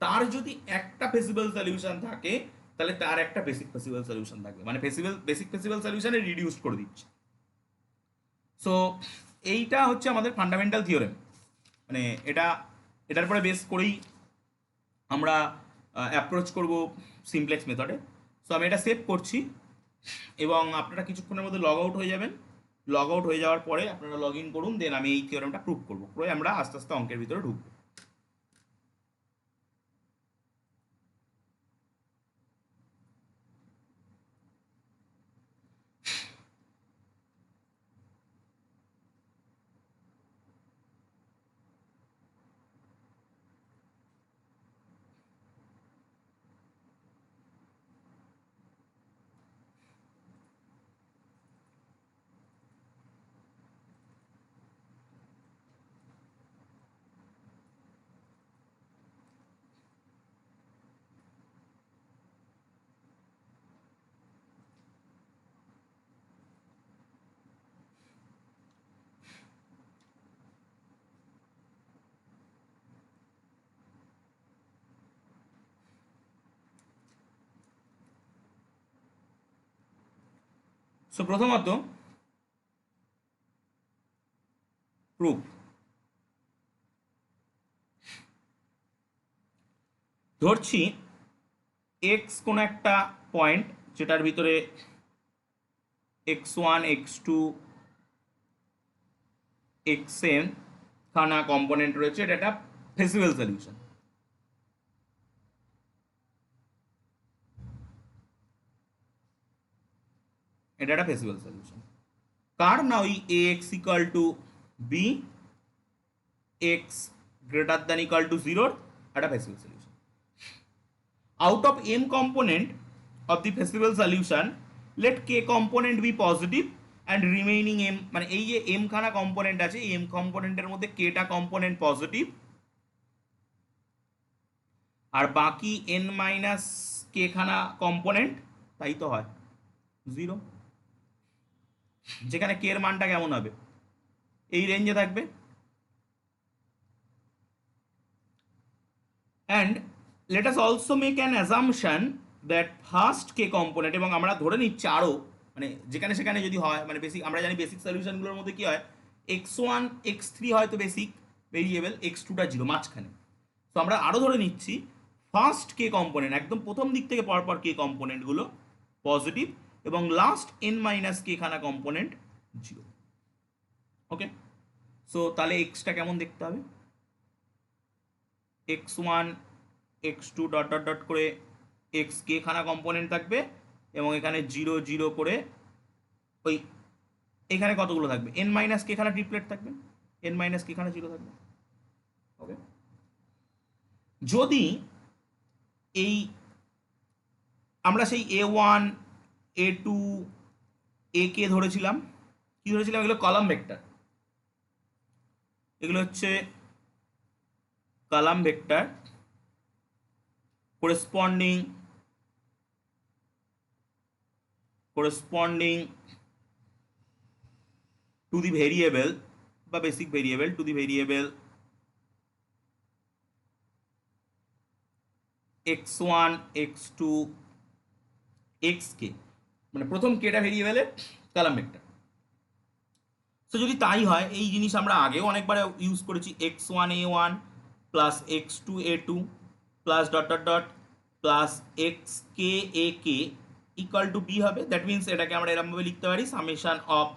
তার যদি একটা ফেসিবল সলিউশন থাকে তাহলে তার একটা বেসিক ফেসিবল সলিউশন থাকবে, মানে বেসিক ফেসিবল সলিউশনে রিডিউস করে দিচ্ছে। সো এইটা হচ্ছে আমাদের ফান্ডামেন্টাল থিওরেম, মানে এটার পরে বেস করেই আমরা অ্যাপ্রোচ করব সিমপ্লেক্স মেথডে। সো আমি এটা সেভ করছি এবং আপনারা কিছুক্ষণের মধ্যে লগ আউট হয়ে যাবেন। লগ আউট হয়ে যাওয়ার পরে আপনারা লগ ইন করুন, দেন আমি এই থিওরেমটা প্রুভ করবো, করে আমরা আস্তে আস্তে অঙ্কের ভিতরে ঢুকবো। সো প্রথমত প্রুফ, ধরছি এক্স কোনো একটা পয়েন্ট যেটার ভিতরে x1 x2 xn খানা কম্পোনেন্ট রয়েছে, এটা একটা ফেসিবল সলিউশন। এটা একটা ফেসিবল সলিউশন কার না, ওই ax equal to b, x greater than equal to 0 একটা feasible solution. Out of m component of the feasible solution, let k component be positive and remaining m, মানে এই যে m খানা কম্পোনেন্ট আছে, এই m কম্পোনেন্টের মধ্যে k টা কম্পোনেন্ট পজিটিভ আর বাকি n মাইনাস k খানা কম্পোনেন্ট তাই তো হয় 0, যেখানে k এর মানটা কেমন হবে, এই রেঞ্জে থাকবে। and let us also make an assumption that first k component, এবং আমরা ধরে নিচ্ছি আরও, মানে যেখানে সেখানে যদি হয়, মানে বেসিক আমরা জানি বেসিক সলিউশনগুলোর মধ্যে কি হয়, x1 x3 হয়তো বেসিক ভেরিয়েবল, x2টা জিরো মাঝখানে। তো আমরা আরও ধরে নিচ্ছি ফার্স্ট কে কম্পোনেন্ট, একদম প্রথম দিক থেকে পরপর কে কম্পোনেন্টগুলো পজিটিভ, এবং লাস্ট n মাইনাস কে খানা কম্পোনেন্ট জিরো। ওকে, সো তাহলে এক্সটা কেমন দেখতে হবে? x1 x2 dot dot dot করে এক্স কে খানা কম্পোনেন্ট থাকবে, এবং এখানে জিরো জিরো করে ওই এখানে কতগুলো থাকবে, n মাইনাস কে খানা ট্রিপলেট থাকবে, n মাইনাস কে খানা জিরো থাকবে। ওকে, যদি এই আমরা সেই a1 a2 a কে ধরেছিলাম, কি ধরেছিলাম, এগুলো কলাম ভেক্টর, এগুলো হচ্ছে column vector corresponding to the variable বা basic variable to the variable x1 x2 xk, মানে প্রথম কেটা ভেরিয়েবলের কলাম ভেক্টর। সো যদি তাই হয়, এই জিনিস আমরা আগেও অনেকবার ইউজ করেছি, x1 a1 plus x2 a2 plus dot dot dot plus xk ak equal to B হবে। দ্যাট মিনস এটাকে আমরা এরকমভাবে লিখতে পারি, summation of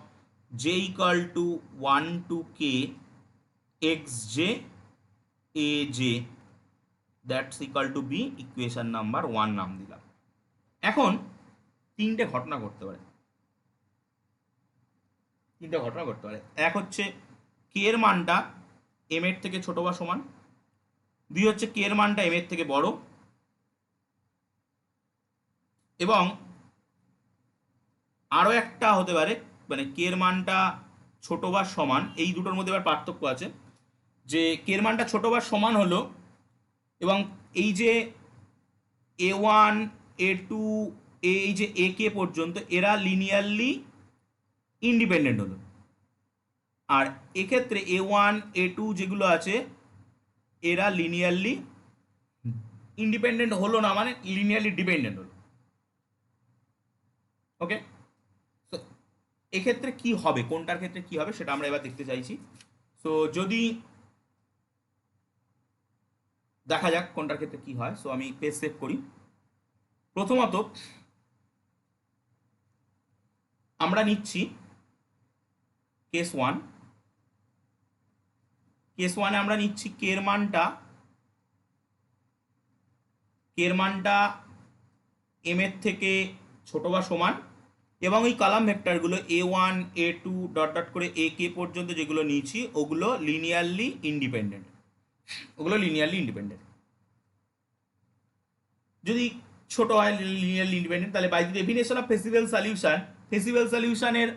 J equal to 1 to K X J A J, that's equal to B, equation number 1 নাম দিলাম। এখন তিনটে ঘটনা ঘটতে পারে, এক হচ্ছে কে এর মানটা এম এর থেকে ছোট বা সমান, দুই হচ্ছে কে এর মানটা এম এর থেকে বড়, এবং আরও একটা হতে পারে মানে কে এর মানটা ছোট বা সমান, এই দুটোর মধ্যে এবার পার্থক্য আছে, যে কে এর মানটা ছোট বা সমান হলো এবং এই যে a1 a2 এই যে a কে পর্যন্ত এরা লিনিয়ারলি ইন্ডিপেন্ডেন্ট হলো, আর এক্ষেত্রে a1 a2 যেগুলো আছে এরা লিনিয়ারলি ইন্ডিপেন্ডেন্ট হলো না, মানে লিনিয়ারলি ডিপেন্ডেন্ট হলো। ওকে, তো এক্ষেত্রে কি হবে, কোনটার ক্ষেত্রে কি হবে সেটা আমরা এবার দেখতে চাইছি। সো যদি দেখা যাক কোনটার ক্ষেত্রে কি হয়। সো আমি পেজ সেভ করি। প্রথমত আমরা নিচ্ছি কেস ওয়ান। কেস ওয়ানে আমরা নিচ্ছি কে এর মানটা এম এর থেকে ছোট বা সমান, এবং এই কলাম ভেক্টরগুলো a1 a2 ডট ডট করে a কে পর্যন্ত যেগুলো নিয়েছি ওগুলো লিনিয়ারলি ইন্ডিপেন্ডেন্ট, যদি ছোট হয় লিনিয়ারলি ইন্ডিপেন্ডেন্ট, তাহলে by the definition of feasible সলিউশনের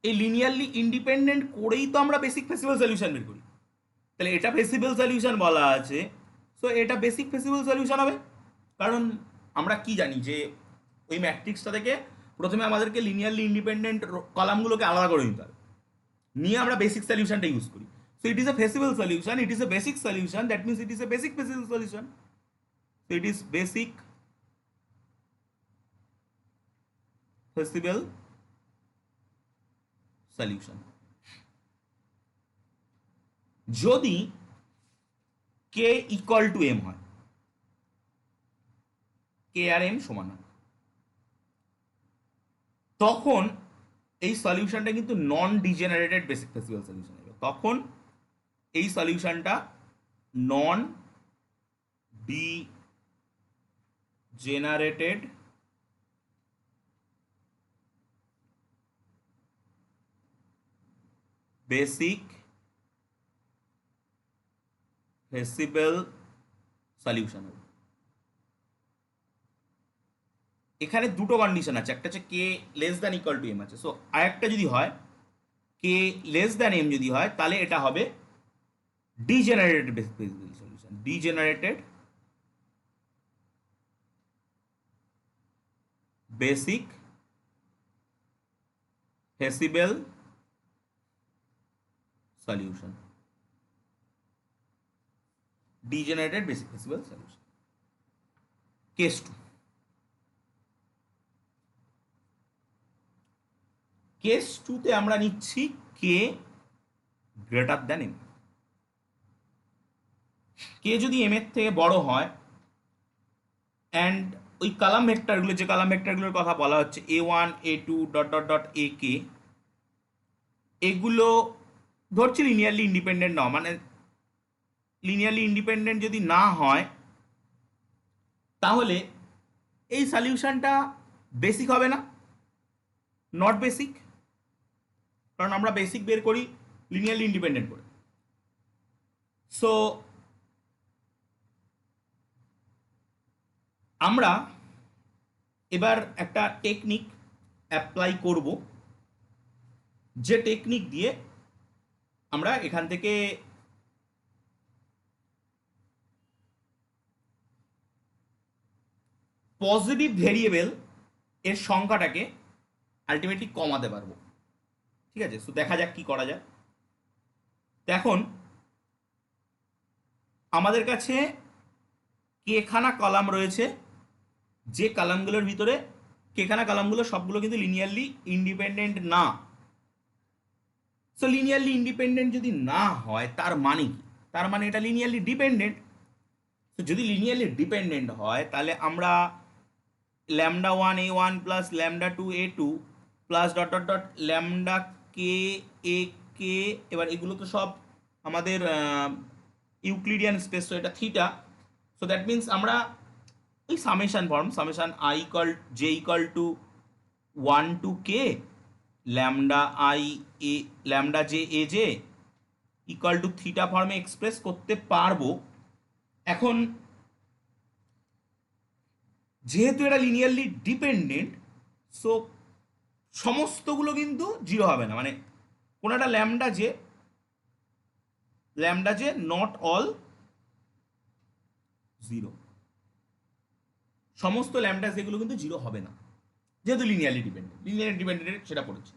এই লিনিয়ারলি ইন্ডিপেন্ডেন্ট করেই তো আমরা বেসিক ফেসিবল সলিউশন বের করি। তাহলে এটা ফেসিবল সলিউশন বলা আছে, সো এটা বেসিক ফেসিবল সলিউশন হবে। কারণ আমরা কি জানি যে ওই ম্যাট্রিক্সটা থেকে প্রথমে আমাদেরকে লিনিয়ারলি ইন্ডিপেন্ডেন্ট কলামগুলোকে আলাদা করে নিতে হবে, নিয়ে আমরা বেসিক সলিউশনটা ইউজ করি। So it is a feasible solution, it is a basic solution, that means it is a basic feasible solution. So it is basic feasible solution যদি k ইকুয়াল টু m হয়, k আর m সমান হয়, তখন এই সলিউশনটা কিন্তু নন ডিজেনারেটেড বেসিক ফেসিবল সলিউশন হবে। তখন এই সলিউশনটা নন ডিজেনারেটেড বেসিক ফেসিবল সলিউশন হবে। এখানে দুটো কন্ডিশন আছে, একটা হচ্ছে K less than equal to M আছে। সো আরেকটা যদি হয় কে লেস দ্যান এম যদি হয়, তাহলে এটা হবে degenerated basic feasible solution, degenerated basic feasible solution, degenerated basic feasible solution. Case two, case টুতে আমরা নিচ্ছি K greater than M. K যদি এম এর থেকে বড় হয় অ্যান্ড ওই কালাম ভেক্টরগুলো, যে কালাম ভেক্টরগুলোর কথা বলা হচ্ছে A1 A2 dot dot dot AK, এগুলো ধরছি লিনিয়ারলি ইন্ডিপেন্ডেন্ট নয়, মানে লিনিয়ারলি ইন্ডিপেন্ডেন্ট যদি না হয় তাহলে এই সলিউশনটা বেসিক হবে না, নট বেসিক। কারণ আমরা বেসিক বের করি লিনিয়ারলি ইন্ডিপেন্ডেন্ট করে। সো আমরা এবার একটা টেকনিক অ্যাপ্লাই করব, যে টেকনিক দিয়ে আমরা এখান থেকে পজিটিভ ভেরিয়েবল এর সংখ্যাটাকে আলটিমেটলি কমাতে পারবো। ঠিক আছে, তো দেখা যাক কি করা যায়। তো এখন আমাদের কাছে কেখানা কলাম রয়েছে, যে কলামগুলোর ভিতরে কেখানা কলামগুলো সবগুলো কিন্তু লিনিয়ারলি ইন্ডিপেন্ডেন্ট না। সো লিনিয়ারলি ইন্ডিপেন্ডেন্ট যদি না হয় তার মানে কি? তার মানে এটা লিনিয়ারলি ডিপেন্ডেন্ট। তো যদি লিনিয়ারলি ডিপেন্ডেন্ট হয় তাহলে আমরা λ1 A1 plus λ2 A2 plus dot dot dot λk AK, এবার এগুলো তো সব আমাদের ইউক্লিডিয়ান স্পেস, তো এটা থিটা। সো দ্যাট মিনস আমরা ওই summation form, summation I = 1 to k λj equal to theta ফর্মে এক্সপ্রেস করতে পারবো। এখন যেহেতু এটা লিনিয়ারলি ডিপেন্ডেন্ট, সো সমস্তগুলো কিন্তু জিরো হবে না, মানে কোনো একটা lambda J not all zero, সমস্ত ল্যামডা যেগুলো কিন্তু জিরো হবে না, যেহেতু লিনিয়ারলি ডিপেন্ডেন্ট সেটা পড়েছে।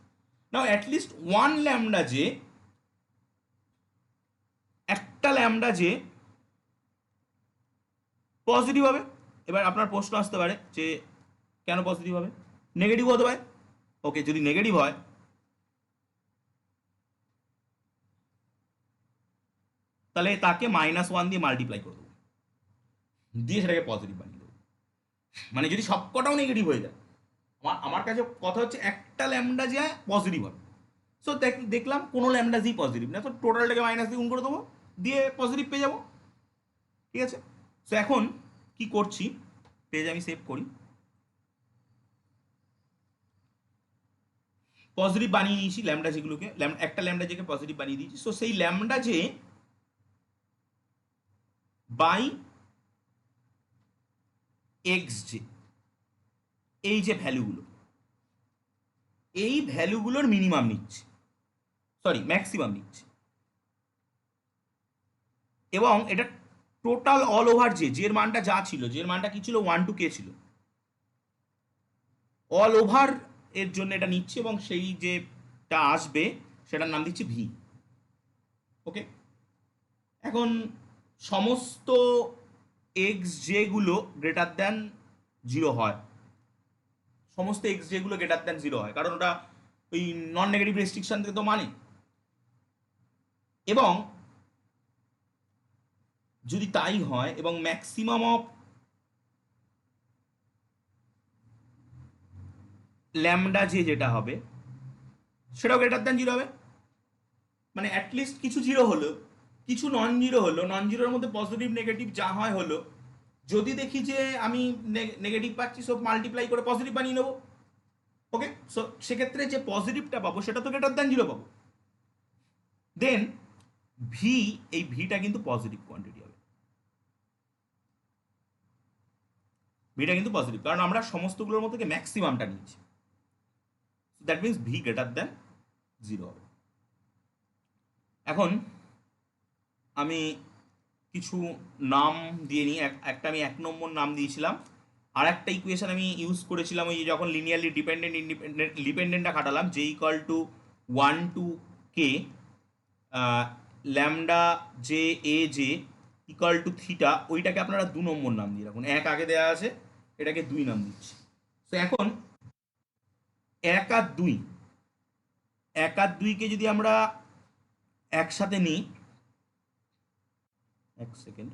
নাও অ্যাটলিস্ট ওয়ান ল্যামডা জে, একটা ল্যামডা জে পজিটিভ হবে। এবার আপনার প্রশ্ন আসতে পারে যে কেন পজিটিভ হবে? নেগেটিভ হতে পারে। ওকে, যদি নেগেটিভ হয় তাহলে তাকে -1 দিয়ে মাল্টিপ্লাই করে দেবো, দিয়ে সেটাকে পজিটিভ বানিয়ে দেবো। মানে যদি সবকটাও নেগেটিভ হয়ে যায়, আমার কাছে কথা হচ্ছে একটা ল্যামডা যে পজিটিভ হবে। সো দেখলাম কোনো ল্যামডা জি পজিটিভ না, তো টোটালটাকে মাইনাস দিয়ে গুণ করে দেবো, দিয়ে পজিটিভ পেয়ে যাবো। ঠিক আছে, সো এখন কি করছি, পেজ আমি সেভ করি, পজিটিভ বানিয়ে নিয়েছি ল্যামডা যেগুলোকে, একটা ল্যামডা জেকে পজিটিভ বানিয়ে দিয়েছি। সো সেই lambda J by X J, এই যে ভ্যালুগুলো, এই ভ্যালুগুলোর মিনিমাম নিচ্ছে, সরি ম্যাক্সিমাম নিচ্ছে, এবং এটা টোটাল অল ওভার জের মানটা যা ছিল, জের মানটা কি ছিল 1 to k ছিল, অল ওভার এর জন্য এটা নিচ্ছে, এবং সেই যেটা আসবে সেটার নাম দিচ্ছি ভি। ওকে, এখন সমস্ত এক্স যেগুলো গ্রেটার দ্যান জিরো হয়, সমস্ত এক্স যেগুলো গ্রেটার দ্যান জিরো হয়, কারণ ওটা ওই নন নেগেটিভ রেস্ট্রিকশন থেকে তো মানে। এবং যদি তাই হয় এবং ম্যাক্সিমাম অফ ল্যামডা যে যেটা হবে সেটাও গ্রেটার দ্যান জিরো হবে, মানে অ্যাটলিস্ট কিছু জিরো হলো, কিছু নন জিরো হলো, নন জিরোর মধ্যে পজিটিভ নেগেটিভ যা হয় হলো। যদি দেখি যে আমি নেগেটিভ পাচ্ছি, সব মাল্টিপ্লাই করে পজিটিভ বানিয়ে নেবো। ওকে, সো সেক্ষেত্রে যে পজিটিভটা পাবো সেটা তো গ্রেটার দ্যান জিরো পাবো। দেন ভি, এই ভিটা কিন্তু পজিটিভ কোয়ান্টিটি হবে, ভিটা কিন্তু পজিটিভ, কারণ আমরা সমস্তগুলোর মধ্যে ম্যাক্সিমামটা নিয়েছি। That means V greater than zero হবে। এখন আমি কিছু নাম দিয়ে নিই, একটা আমি 1 নম্বর নাম দিয়েছিলাম, আর একটা ইকুয়েশন আমি ইউজ করেছিলাম ওই যখন লিনিয়ারলি ডিপেন্ডেন্টটা খাটালাম, যে = 1 to k lambda J A J equal to theta, ওইটাকে আপনারা 2 নম্বর নাম দিয়ে রাখুন, এক আগে দেওয়া আছে, এটাকে 2 নাম দিচ্ছি। তো এখন 1 আর 2, 1 আর 2কে যদি আমরা একসাথে নিই, এক সেকেন্ড,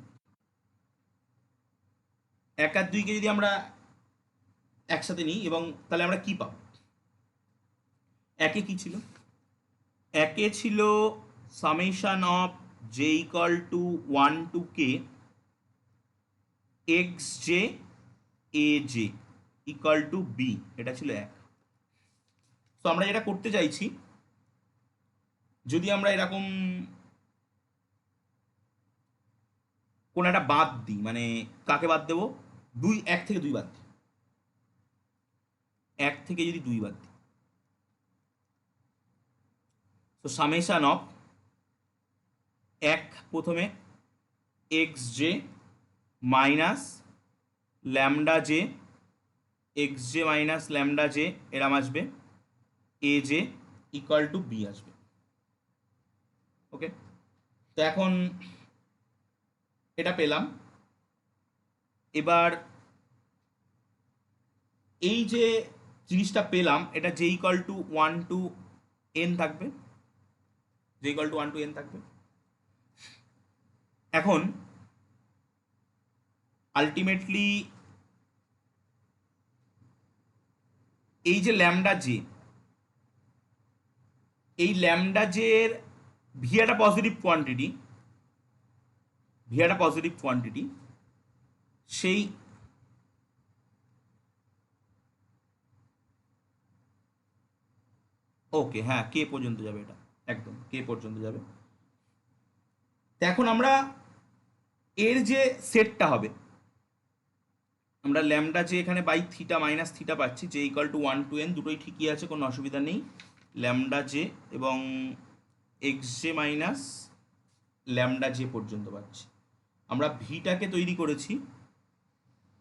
1 আর 2 কে যদি আমরা একসাথে নিই এবং তাহলে আমরা কি পাবো? একে কি ছিল? একে ছিল summation of J equal to 1 to K X J A J equal to B, এটা ছিল 1। তো আমরা যেটা করতে চাইছি, যদি আমরা এরকম কোন একটা বাদ দিই, মানে কাকে বাদ দেবো? 1 থেকে 2 বাদ দিই, 1 থেকে যদি 2 বাদ দিই, তো সামেশন অফ 1 প্রথমে X J minus lambda J, X J minus lambda J এরম আসবে, A J equal to B আসবে। ওকে, তো এখন এটা পেলাম। এবার এই যে জিনিসটা পেলাম, এটা J equal to 1 to N থাকবে, J equal to 1 to N থাকবে। এখন আলটিমেটলি এই যে ল্যামডা জে, এই ল্যামডা জে এর ভি একটা পজিটিভ কোয়ান্টিটি, ভি একটা পজিটিভ কোয়ান্টিটি, সেই ওকে হ্যাঁ কে পর্যন্ত যাবে, এটা একদম কে পর্যন্ত যাবে। তো এখন আমরা এর যে সেটটা হবে, আমরা ল্যামডা যে এখানে বাই থিটা মাইনাস থিটা পাচ্ছি, যে ইকাল টু 1 টু এন, দুটোই ঠিকই আছে, কোনো অসুবিধা নেই। ল্যামডা জে এবং x J minus lambda J পর্যন্ত পাচ্ছি। আমরা ভিটাকে তৈরি করেছি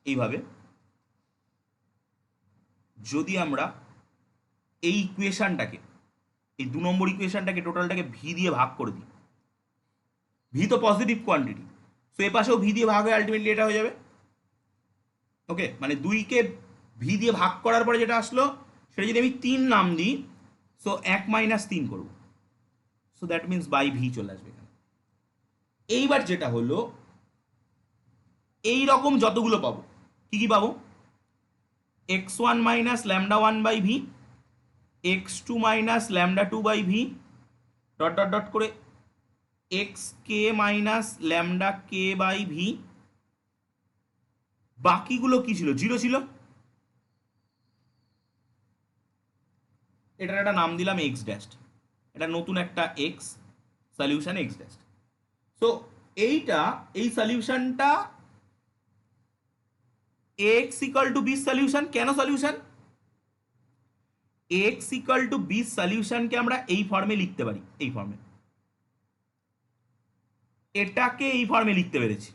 এইভাবে, যদি আমরা এই ইকুয়েশনটাকে, এই 2 নম্বর ইকুয়েশনটাকে টোটালটাকে ভি দিয়ে ভাগ করে দিই, ভি তো পজিটিভ কোয়ান্টিটি, তো এ পাশেও ভি দিয়ে ভাগ হয়ে আলটিমেটলি এটা হয়ে যাবে। ওকে, মানে 2কে ভি দিয়ে ভাগ করার পরে যেটা আসলো, সেটা যদি আমি 3 নাম দিই, সো 1 মাইনাস 3 করবো, so that means by V চলে আসবে এখানে। এইবার যেটা হলো, এই রকম যতগুলো পাবো, কি কি পাবো? x1 minus lambda 1 by V, x2 minus lambda 2 by V, dot dot dot করে X K minus lambda K by V. বাকিগুলো কি ছিল? 0 ছিল, এটার একটা নাম দিলাম এক্স ড্যাস্ট, এটা নতুন একটা X solution X dash. So এইটা, এই সলিউশনটা X equal to B solution. কেন solution? X equal to B সলিউশনকে আমরা এই ফর্মে লিখতে পারি, এই ফর্মে, এটাকে এই ফর্মে লিখতে পেরেছি।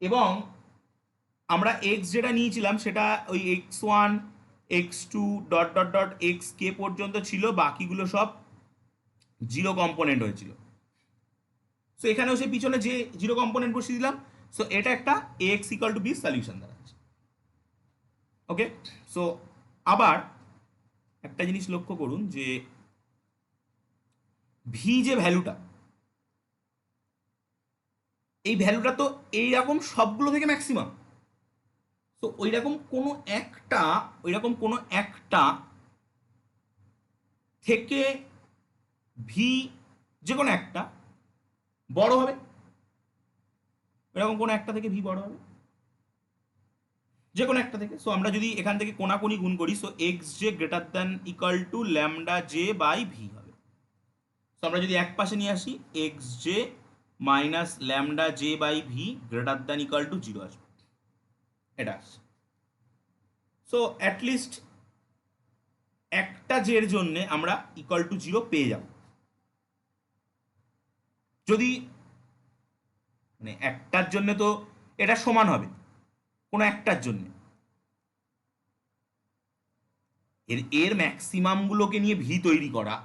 এবং আমরা এক্স যেটা নিয়েছিলাম সেটা ওই x1 x2 dot dot dot X K পর্যন্ত ছিল, বাকিগুলো সব 0 কম্পোনেন্ট হয়েছিল। সো এখানেও সে পিছনে যে 0 কম্পোনেন্ট বসিয়ে দিলাম। সো এটা একটা X equal to B solution দাঁড়াচ্ছে। ওকে, সো আবার একটা জিনিস লক্ষ্য করুন, যে ভি যে ভ্যালুটা, এই ভ্যালুটা তো এইরকম সবগুলো থেকে ম্যাক্সিমাম। তো ওইরকম কোনো একটা থেকে ভি, যে কোনো একটা বড় হবে, এরকম কোনো একটা থেকে ভি বড় হবে, যে কোনো একটা থেকে। সো আমরা যদি এখান থেকে কোনাকুনি গুণ করি, so X J greater than equal to lambda J by V হবে। সো আমরা যদি এক পাশে নিয়ে আসি, X J minus lambda J by V greater than equal to 0 আসবে, এটা আসছে। সো অ্যাটলিস্ট একটা জের জন্য আমরা ইকাল টু 0 পেয়ে যাব। যদি মানে একটার জন্য তো এটা সমান হবে, কোনো একটার জন্য, এর ম্যাক্সিমামগুলোকে নিয়ে ভি তৈরি করা।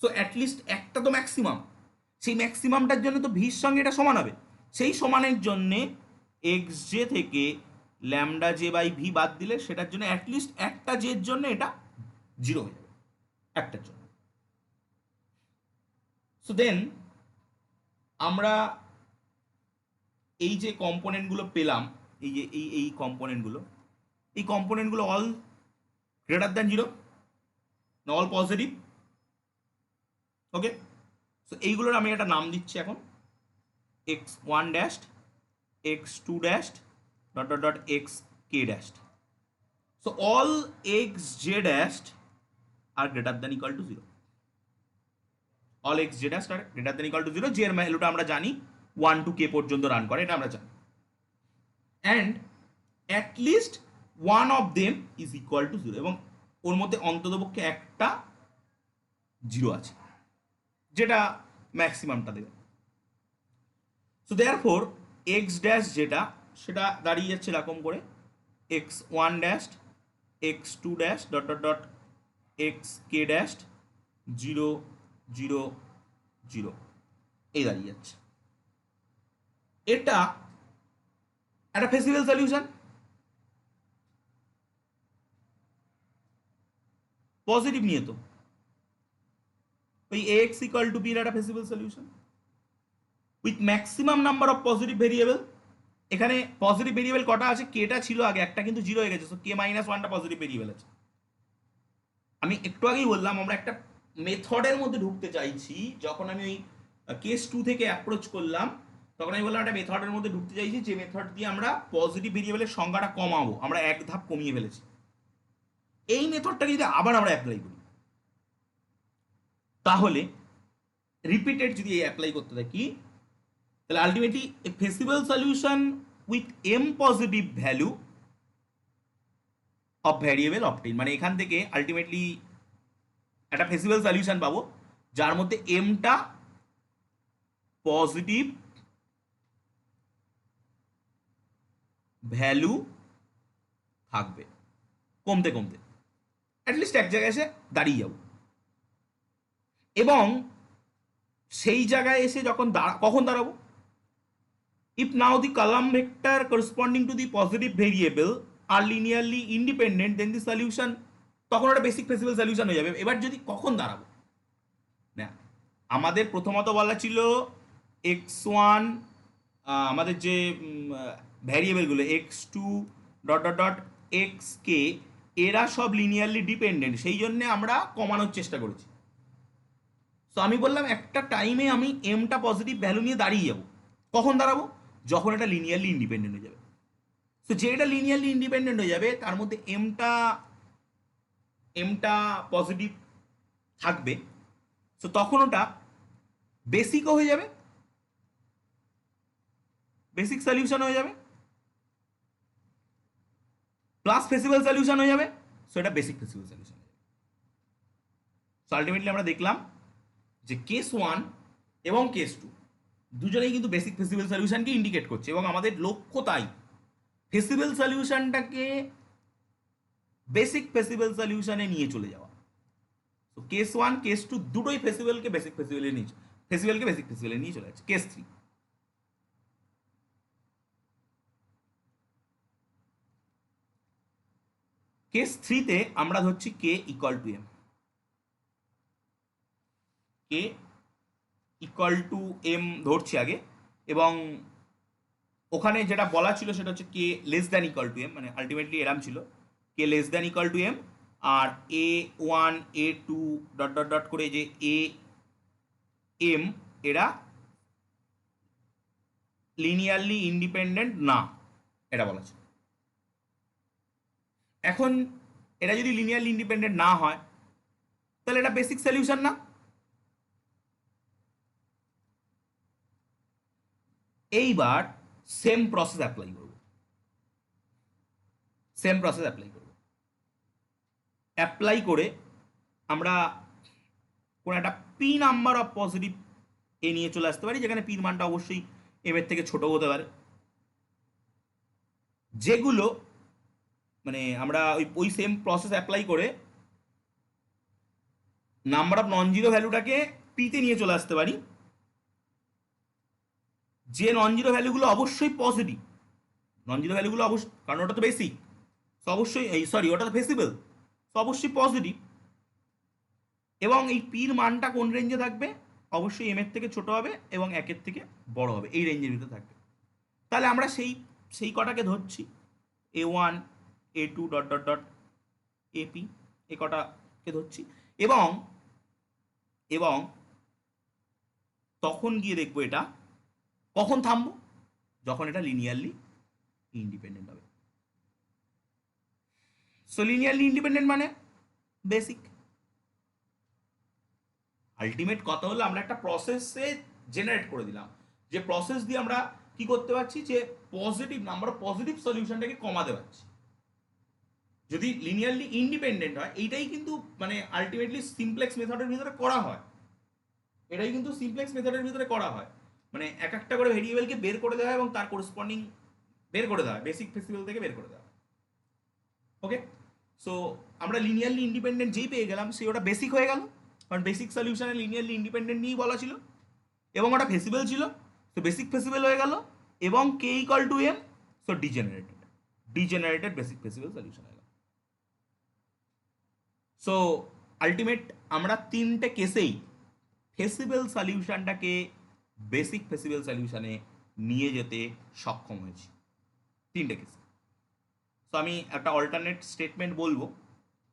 সো অ্যাটলিস্ট একটা তো ম্যাক্সিমাম, সেই ম্যাক্সিমামটার জন্য তো ভির সঙ্গে এটা সমান হবে। সেই সমানের জন্যে এক্স জে থেকে ল্যামডা জে বাই ভি বাদ দিলে সেটার জন্য অ্যাটলিস্ট একটা জের জন্য এটা 0 হয়ে যাবে, একটার জন্য। সো দেন আমরা এই যে কম্পোনেন্টগুলো পেলাম, এই যে এই কম্পোনেন্টগুলো অল গ্রেটার দ্যান জিরো না অল পজিটিভ? ওকে, সো এইগুলোর আমি একটা নাম দিচ্ছি এখন, X one dash, X two dash, dot dot dot X K dash. So all X J dash are greater than equal to zero. All X J dash are greater than equal to zero, যে এর ভ্যালুটা আমরা জানি 1 to k পর্যন্ত রান করে, এটা আমরা জানি। And at least one of them is equal to zero, এবং ওর মধ্যে অন্ততপক্ষে একটা জিরো আছে, যেটা ম্যাক্সিমামটা দেবে। সো দেয়ারফোর এক্স ড্যাশ যেটা, সেটা দাঁড়িয়ে যাচ্ছে এরকম করে, X one dash, X two dash, dot dot dot X K dash, zero zero zero, এই দাঁড়িয়ে যাচ্ছে। এটা একটা ফেসিবল সলিউশন, পজিটিভ নিয়ে তো ওই এক্স ইকুয়াল টু বি এর একটা feasible solution with maximum number of positive variable. এখানে পজিটিভ ভেরিয়েবল কটা আছে? কেটা ছিল আগে, একটা কিন্তু জিরো হয়ে গেছে, সো কে মাইনাস ওয়ানটা পজিটিভ ভেরিয়েবল আছে। আমি একটু আগেই বললাম আমরা একটা মেথডের মধ্যে ঢুকতে চাইছি। যখন আমি ওই কেস 2 থেকে অ্যাপ্রোচ করলাম, তখন আমি বললাম একটা মেথডের মধ্যে ঢুকতে চাইছি যে মেথড দিয়ে আমরা পজিটিভ ভেরিয়েবলের সংখ্যাটা কমাবো, আমরা এক ধাপ কমিয়ে ফেলেছি। এই মেথডটাকে যদি আবার আমরা অ্যাপ্লাই করি, তাহলে রিপিটেড যদি এই অ্যাপ্লাই করতে থাকি, তাহলে ultimately a feasible solution with M positive value of variable obtain, মানে এখান থেকে আলটিমেটলি একটা ফেসিবল সলিউশন পাবো যার মধ্যে এমটা পজিটিভ ভ্যালু থাকবে, কমতে কমতে অ্যাটলিস্ট এক জায়গায় এসে দাঁড়িয়ে যাব। এবং সেই জায়গায় এসে যখন কখন দাঁড়াবো? If now the column vector corresponding to the positive variable are linearly independent, then the solution, তখন একটা বেসিক ফেসিবল সলিউশন হয়ে যাবে। এবার যদি কখন দাঁড়াবো, না আমাদের প্রথমত বলা ছিল এক্স ওয়ান, আমাদের যে ভ্যারিয়েবলগুলো X two dot dot dot X K, এরা সব লিনিয়ারলি ডিপেন্ডেন্ট, সেই জন্যে আমরা কমানোর চেষ্টা করেছি। সো আমি বললাম একটা টাইমে আমি এমটা পজিটিভ ভ্যালু নিয়ে দাঁড়িয়ে যাবো। কখন দাঁড়াবো? যখন এটা লিনিয়ারলি ইন্ডিপেন্ডেন্ট হয়ে যাবে। সো যেটা লিনিয়ারলি ইন্ডিপেন্ডেন্ট হয়ে যাবে তার মধ্যে এমটা পজিটিভ থাকবে, সো তখন ওটা বেসিকও হয়ে যাবে, বেসিক সলিউশন হয়ে যাবে, প্লাস ফেসিবল সলিউশন হয়ে যাবে, সো এটা বেসিক ফেসিবল সলিউশন হয়ে যাবে। সো আলটিমেটলি আমরা দেখলাম যে কেস ওয়ান এবং কেস টু দুজনেই কিন্তু বেসিক ফেসিবল সলিউশনকে ইন্ডিকেট করছে, এবং আমাদের লক্ষ্য তাই ফেসিবল সলিউশনটাকে বেসিক ফেসিবল সলিউশনে নিয়ে চলে যাওয়া। তো কেস ওয়ান কেস টু দুটোই ফেসিবলকে বেসিক ফেসিবলে নিয়ে, ফেসিবলকে বেসিক ফেসিবলে নিয়ে চলে যাচ্ছে। কেস থ্রি, কেস থ্রিতে আমরা ধরছি K equal to M, K equal to M ধরছি আগে, এবং ওখানে যেটা বলা ছিল সেটা হচ্ছে K less than equal to M, মানে আলটিমেটলি এরাম ছিল K less than equal to M, আর A one A two dot dot dot করে যে এ এম এরা লিনিয়ারলি ইন্ডিপেন্ডেন্ট না, এটা বলা ছিল। এখন এটা যদি লিনিয়ারলি ইন্ডিপেন্ডেন্ট না হয়, তাহলে এটা বেসিক সলিউশন না। এইবার সেম প্রসেস অ্যাপ্লাই করব, সেম প্রসেস অ্যাপ্লাই করব। অ্যাপ্লাই করে আমরা কোন একটা পি নাম্বার অফ পজিটিভ এ নিয়ে চলে আসতে পারি, যেখানে পির মানটা অবশ্যই এম এর থেকে ছোট হতে পারে, যেগুলো মানে আমরা ওই সেম প্রসেস অ্যাপ্লাই করে নাম্বার অফ নন জিরো ভ্যালুটাকে পিতে নিয়ে চলে আসতে পারি, যে নন জিরো ভ্যালুগুলো অবশ্যই পজিটিভ, নন জিরো ভ্যালুগুলো অবশ্যই, কারণ ওটা তো বেসিক, সো অবশ্যই ওটা তো ফেসিবল, সো অবশ্যই পজিটিভ। এবং এই পির মানটা কোন রেঞ্জে থাকবে? অবশ্যই এম এর থেকে ছোট হবে এবং একের থেকে বড় হবে, এই রেঞ্জের ভিতরে থাকবে। তাহলে আমরা সেই সেই কটাকে ধরছি, A1 A2 dot dot dot AP, এই কটাকে ধরছি। এবং এবং তখন গিয়ে দেখবো এটা কখন থামবো, যখন এটা লিনিয়ারলি ইন্ডিপেন্ডেন্ট হবে। সো লিনিয়ারলি ইন্ডিপেন্ডেন্ট মানে বেসিক। আলটিমেট কথা হলো আমরা একটা প্রসেসে জেনারেট করে দিলাম, যে প্রসেস দিয়ে আমরা কি করতে পারছি, যে পজিটিভ নাম্বার পজিটিভ সলিউশনটাকে কমাতে পারছি। যদি লিনিয়ারলি ইন্ডিপেন্ডেন্ট হয়, এইটাই কিন্তু মানে আলটিমেটলি সিমপ্লেক্স মেথডের ভিতরে করা হয়, এটাই কিন্তু সিমপ্লেক্স মেথডের ভিতরে করা হয়। মানে এক একটা করে ভেরিয়েবলকে বের করে দেওয়া হয় এবং তার করেসপন্ডিং বের করে দেওয়া হয়, বেসিক ফেসিবল থেকে বের করে দেওয়া হয়। ওকে, সো আমরা লিনিয়ারলি ইন্ডিপেন্ডেন্ট যেই পেয়ে গেলাম, সেই ওটা বেসিক হয়ে গেল, কারণ বেসিক সলিউশনে লিনিয়ারলি ইন্ডিপেন্ডেন্ট নিয়েই বলা ছিল এবং ওটা ফেসিবল ছিল, তো বেসিক ফেসিবল হয়ে গেল। এবং K equal to M, so degenerated basic feasible solution হয়ে গেল। সো আলটিমেট আমরা তিনটে কেসেই ফেসিবল সলিউশনটাকে বেসিক ফেসিবল সলিউশনে নিয়ে যেতে সক্ষম হয়েছি, তিনটে কেসে। সো আমি একটা অল্টারনেট স্টেটমেন্ট বলবো,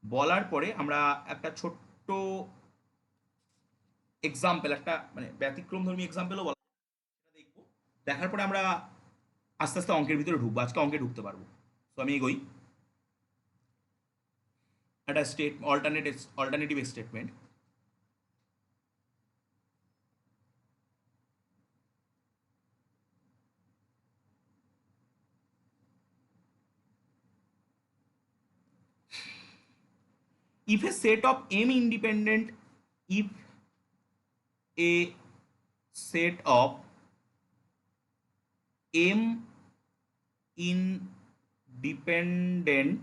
বলার পরে আমরা একটা ছোট্ট এক্সাম্পল, একটা মানে ব্যতিক্রমধর্মী এক্সাম্পলও বলা সেটা দেখবো। দেখার পরে আমরা আস্তে আস্তে অঙ্কের ভিতরে ঢুকবো, আজকে অঙ্কে ঢুকতে পারবো। সো আমি এগোই। একটা alternative statement, if a set of m independent, if a set of m independent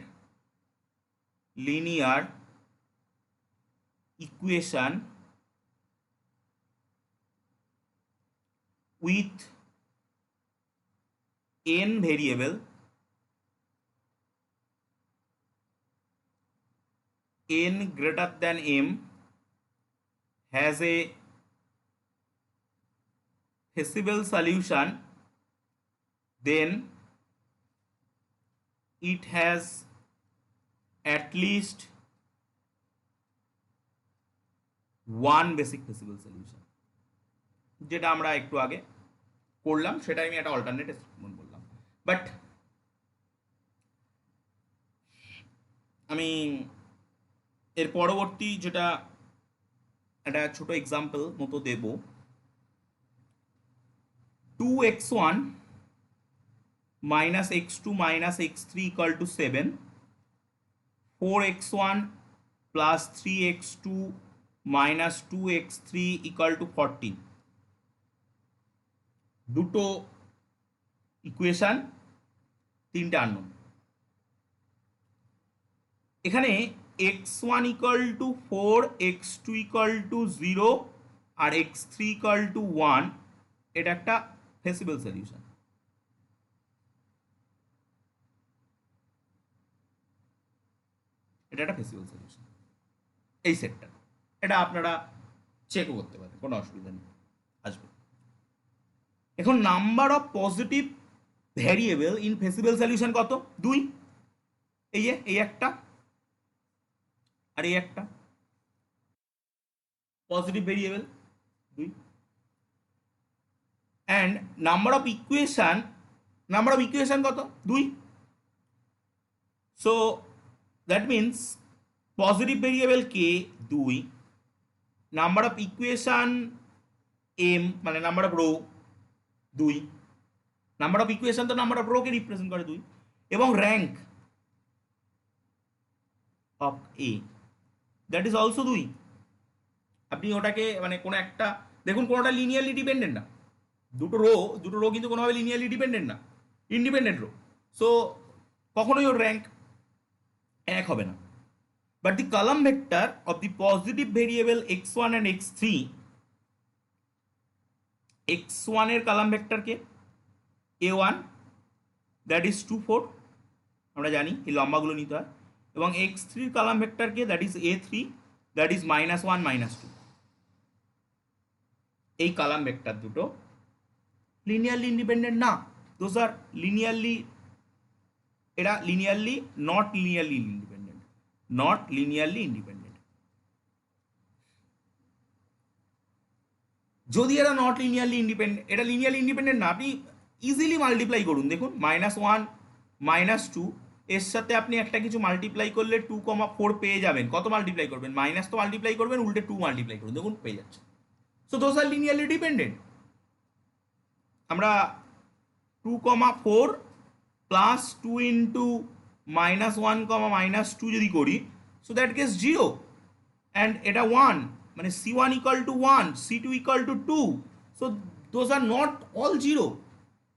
linear equation with n variable n greater than m has a feasible solution, then it has at least one basic feasible solution। যেটা আমরা একটু আগে করলাম সেটাই আমি একটা অল্টারনেট স্টেটমেন্ট বললাম। বাট আমি এর পরবর্তী যেটা একটা ছোট এক্সাম্পল মতো দেব, 2x1 minus x2 minus x3 equal to 7, 4x1 plus 3x2 minus 2x3 equal to 14, দুটো ইকুয়েশন, তিনটে আননোন। এখানে x1 equal to 4, x2 equal to 0 R x3 equal to 1, এটা একটা ফেসিবল সলিউশন। এটা একটা ফেসিবল সলিউশন, এই সেটটা। এটা আপনারা চেকও করতে পারেন, কোনো অসুবিধা নেই, আসবে। এখন number of positive variable in feasible solution কত? 2। এই একটা আর এই একটা positive variable 2। And number of equation কত? 2। So that means positive variable K 2, number of equation M মানে number of row 2, number of equation তো নাম্বার অফ রো কে রিপ্রেজেন্ট করে 2, এবং rank of A that is also 2। আপনি ওটাকে মানে কোনো একটা দেখুন, কোনোটা লিনিয়ারলি ডিপেন্ডেন্ট না, দুটো রো কিন্তু কোনোভাবে লিনিয়ারলি ডিপেন্ডেন্ট না, ইন্ডিপেন্ডেন্ট রো। সো কখনোই ওর র্যাঙ্ক এক হবে না। But the column vector of the positive variable x1 and x3, x1 এর কলাম ভেক্টরকে a1 দ্যাট ইজ 2 4, আমরা জানি এই লম্বাগুলো নিতে হয়, এবং x3 কলাম ভেক্টরকে that is a3 that is -1 -2। এই কলাম ভেক্টর দুটো লিনিয়ারলি ইন্ডিপেন্ডেন্ট না, দোজ আর লিনিয়ারলি, এরা linearly not linearly independent, not linearly independent. যদি এরা নট লিনিয়ারলি ইন্ডিপেন্ডেন্ট, এটা লিনিয়ারলি ইন্ডিপেন্ডেন্ট না, আপনি ইজিলি মাল্টিপ্লাই করুন, দেখুন -1 -2 এর সাথে আপনি একটা কিছু মাল্টিপ্লাই করলে 2,4 পেয়ে যাবেন। কত মাল্টিপ্লাই করবেন? মাইনাস তো মাল্টিপ্লাই করবেন, উল্টে 2 মাল্টিপ্লাই করুন, দেখুন পেয়ে যাচ্ছে। So those are linearly dependent. আমরা 2,4 প্লাস 2 ইন্টু -1, -2 যদি করি, সো দ্যাট গেটস 0 অ্যান্ড এটা 1, মানে C1 equal to 1, C2 equal to 2, so those are not all 0,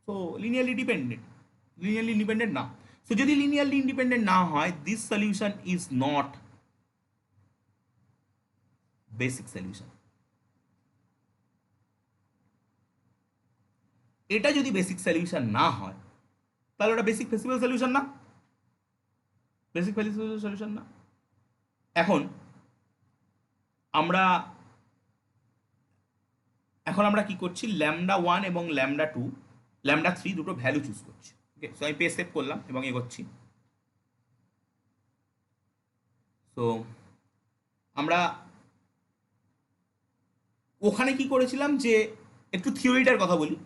so linearly dependent, linearly independent না। সো যদি লিনিয়ারলি ইন্ডিপেন্ডেন্ট না হয়, this solution is not basic solution. এটা যদি বেসিক সলিউশন না হয়, তাহলে ওটা বেসিক ফেসিবল সলিউশন না, বেসিক ফেসিবল সলিউশন না। এখন আমরা কি করছি, λ1 এবং λ2 λ3 দুটো ভ্যালু চুজ করছি। ওকে, সো আমি পেজ সেভ করলাম এবং এগোচ্ছি। তো আমরা ওখানে কি করেছিলাম, যে একটু থিওরিটার কথা বলি।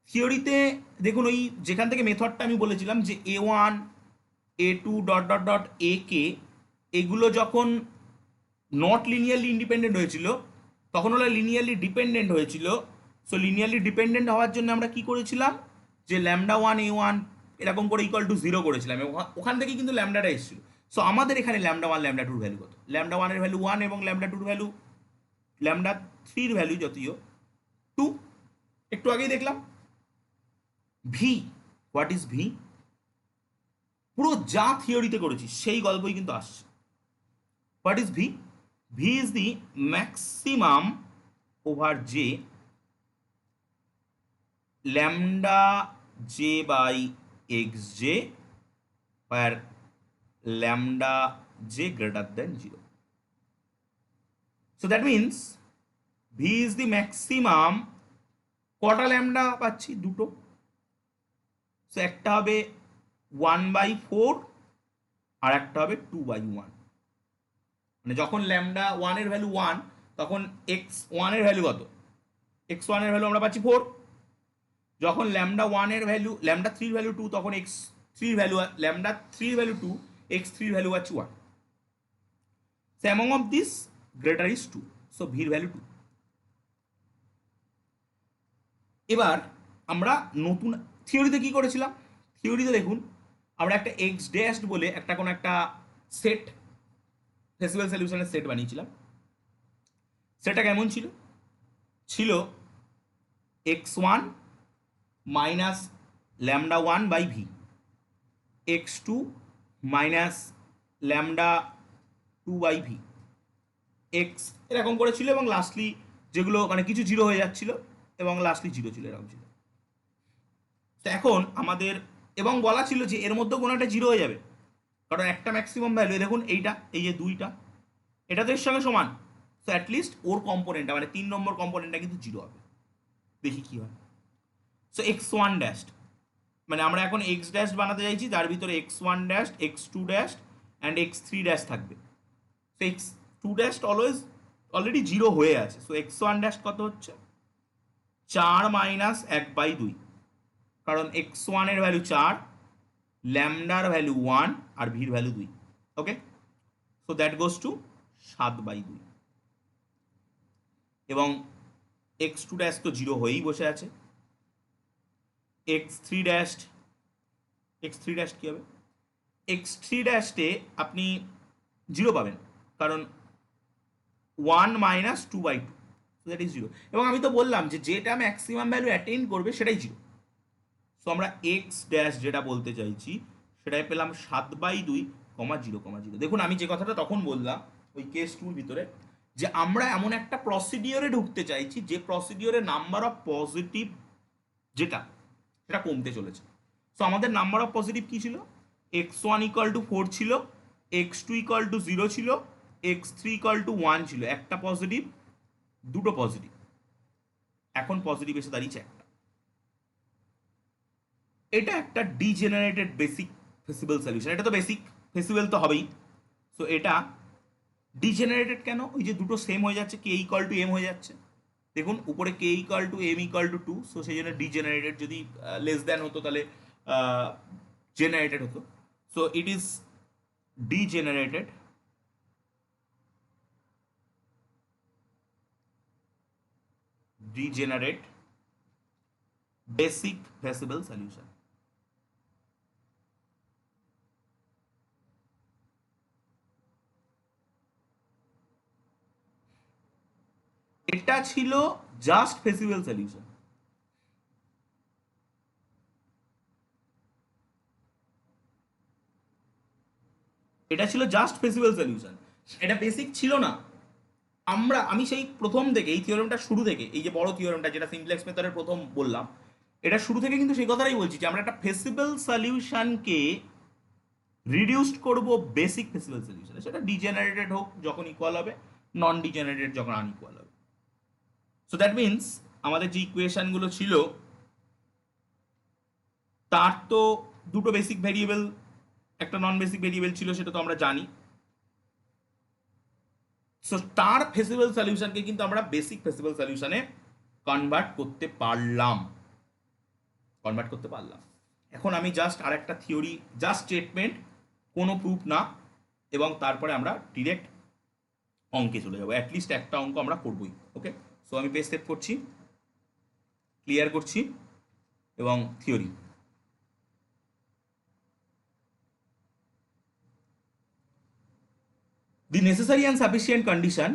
থিওরিতে দেখুন, ওই যেখান থেকে মেথডটা আমি বলেছিলাম যে A1 A2 dot dot dot AK, এগুলো যখন নট লিনিয়ারলি ইন্ডিপেন্ডেন্ট হয়েছিল, তখন ওরা লিনিয়ারলি ডিপেন্ডেন্ট হয়েছিল। সো লিনিয়ারলি ডিপেন্ডেন্ট হওয়ার জন্য আমরা কি করেছিলাম, যে λ1 A1 এরকম করে ইকুয়াল টু 0 করেছিলাম, ওখান থেকে কিন্তু ল্যামডাটা এসেছিল। সো আমাদের এখানে λ1 λ2 ভ্যালু কত, λ1 এর ভ্যালু 1 এবং λ2 ভ্যালু, λ3 ভ্যালু যদিও 2, একটু আগেই দেখলাম। V, what is V? পুরো যা থিওরিতে করেছি সেই গল্পই কিন্তু আসছে। What is V? V is the maximum over J lambda j by xj where lambda j greater than 0. So that means v is the maximum, কটা ল্যামডা পাচ্ছি? দুটো। সো একটা হবে 1/4 আর একটা হবে 2/1। মানে যখন λ1 এর ভ্যালু 1, তখন x1 এর ভ্যালু কত? x1 এর ভ্যালু আমরা পাচ্ছি 4। যখন λ1 এর ভ্যালু, λ3 এর ভ্যালু 2, তখন x3 এর ভ্যালু, λ3 এর ভ্যালু 2, x3 এর ভ্যালু আছে 1। So among of this greater is 2, so v এর ভ্যালু 2। এবার আমরা নতুন থিওরিতে কি করেছিলাম? থিওরিতে দেখুন, আমরা একটা x ড্যাশ বলে একটা কোনো একটা সেট, ফেসিবল সলিউশনের সেট বানিয়েছিলাম। সেটা কেমন ছিল? ছিল x1 minus λ1 by V, x2 minus λ2 by V, X এরকম করে ছিল, এবং লাস্টলি যেগুলো মানে কিছু জিরো হয়ে যাচ্ছিল এবং লাস্টলি জিরো ছিল, এরকম ছিল। তো এখন আমাদের এবং বলা ছিল যে এর মধ্যেও কোনো একটা জিরো হয়ে যাবে, কারণ একটা ম্যাক্সিমাম ভ্যালু, দেখুন এইটা, এই যে 2টা, এটা তো এর সঙ্গে সমান। সো অ্যাটলিস্ট ওর কম্পোনেন্টটা মানে 3 নম্বর কম্পোনেন্টটা কিন্তু জিরো হবে। দেখি কি হয়। সো x1 ড্যাশ, মানে আমরা এখন x ড্যাশ বানাতে চাইছি, যার ভিতরে x1 dash, x2 dash and x3 dash থাকবে। So x2 dash already zero হয়ে আছে। সো x1 ড্যাশ কত হচ্ছে? 4 মাইনাস 1/2, কারণ x1 এর ভ্যালু 4, ল্যামডার ভ্যালু 1 আর ভির value 2। Okay, so that goes to 7/2, এবং x2 ড্যাশ তো জিরো হয়েই বসে আছে। x3 ড্যাশ কি হবে? x3 ড্যাশে আপনি জিরো পাবেন, কারণ 1 মাইনাস 2/2, দ্যাট ইজ জিরো। এবং আমি তো বললাম যে যেটা ম্যাক্সিমাম ভ্যালু অ্যাটেইন করবে সেটাই জিরো। সো আমরা এক্স ড্যাশ যেটা বলতে চাইছি সেটাই পেলাম 7/2, 0,0। দেখুন, আমি যে কথাটা তখন বললাম ওই কেস 2 ভিতরে, যে আমরা এমন একটা প্রসিডিওরে ঢুকতে চাইছি যে প্রসিডিওরে নাম্বার অফ পজিটিভ যেটা, সেটা কমতে চলেছে। সো আমাদের নাম্বার অফ পজিটিভ কী ছিল? x1 ইকুয়াল টু 4 ছিল, x2 ইকুয়াল টু 0 ছিল, x3 ইকুয়াল টু 1 ছিল। একটা পজিটিভ, দুটো পজিটিভ। এখন পজিটিভ এসে দাঁড়িয়েছে একটা। এটা একটা ডিজেনারেটেড বেসিক ফেসিবল সলিউশন। এটা তো বেসিক ফেসিবল তো হবেই। সো এটা ডিজেনারেটেড কেন? ওই যে দুটো সেম হয়ে যাচ্ছে, কে ইকুয়াল টু এম হয়ে যাচ্ছে। দেখুন উপরে K equal to M equal to two, so সেই জন্য ডিজেনারেটেড। যদি লেস দ্যান হতো তাহলে জেনারেটেড হতো। So it is degenerated degenerate basic feasible solution। এটা ছিল জাস্ট ফেসিবল সলিউশন। এটা ছিল জাস্ট ফেসিবল সলিউশন, এটা বেসিক ছিল না। আমি সেই প্রথম থেকে এই থিওরেমটা শুরু থেকে, এই যে বড় থিওরেমটা যেটা সিমপ্লেক্স মেথডের প্রথম বললাম, এটা শুরু থেকে কিন্তু সেই কথাটাই বলছি যে আমরা একটা ফেসিবল সলিউশনকে রিডিউসড করব বেসিক ফেসিবল সলিউশনে, সেটা ডিজেনারেটেড হোক যখন ইকুয়াল হবে, নন ডিজেনারেটেড যখন আনইকুয়াল হবে। সো দ্যাট মিনস আমাদের যে ইকুয়েশনগুলো ছিল তার তো দুটো বেসিক ভেরিয়েবল, একটা নন বেসিক ভেরিয়েবল ছিল, সেটা তো আমরা জানি। সো তার ফেসিবল সলিউশনকে কিন্তু আমরা বেসিক ফেসিবল সলিউশনে কনভার্ট করতে পারলাম। এখন আমি জাস্ট আর একটা থিওরি, জাস্ট স্টেটমেন্ট, কোনো প্রুফ না, এবং তারপরে আমরা ডিরেক্ট অঙ্কে চলে যাবো। অ্যাটলিস্ট একটা অঙ্ক আমরা করবই। ওকে, সো আমি পেজ সেট করছি, ক্লিয়ার করছি, এবং theory. The necessary and sufficient condition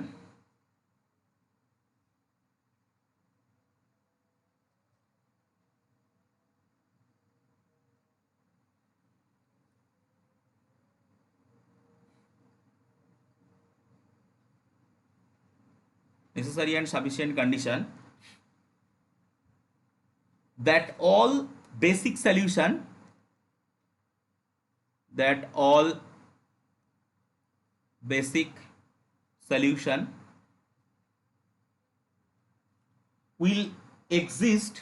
necessary and sufficient condition that all basic solution, that all basic solution will exist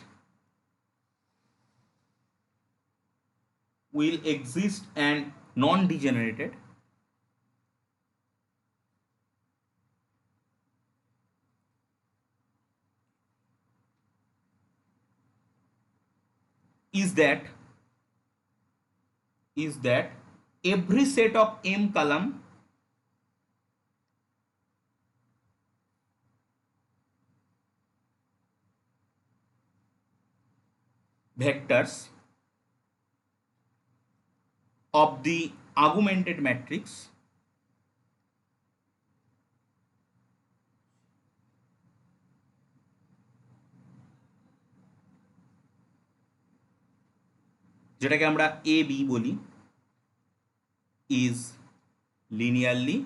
and non-degenerated is that every set of m column vectors of the augmented matrix যেটাকে আমরা এ বি বলি ইজ লিনিয়ারলি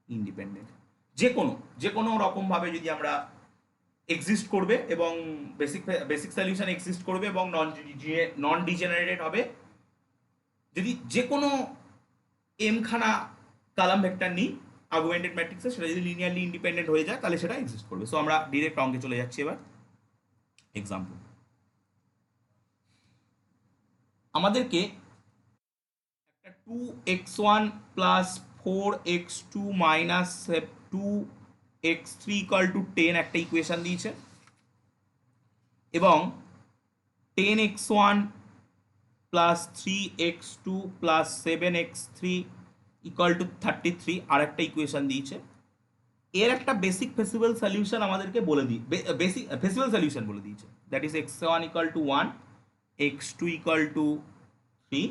ইন্ডিপেন্ডেন্ট। যে কোনো রকম ভাবে যদি আমরা এক্সিস্ট করবে এবং বেসিক সলিউশন এক্সিস্ট করবে এবং নন ডিজেনারেটেড হবে, যদি যে কোনো এম খানা কালাম ভেক্টর নিই আর্গুমেন্টেড ম্যাট্রিক্সে, সেটা যদি লিনিয়ারলি ইন্ডিপেন্ডেন্ট হয়ে যায় তাহলে সেটা এক্সিস্ট করবে। সো আমরা ডিরেক্ট অঙ্কে চলে যাচ্ছি এবার। এক্সাম্পল, আমাদেরকে একটা 2x1 plus 4x2 minus 2x3 equal to 10 একটা ইকুয়েশন দিয়েছে, এবং 10x1 plus 3x2 plus 7x3 equal to 33 আর একটা ইকুয়েশন দিয়েছে। এর একটা বেসিক ফেসিবল সলিউশন আমাদেরকে বলে দিই, বেসিক ফেসিবল সলিউশন বলে দিয়েছে, that is x1 equal to 1, x2 equal to 3,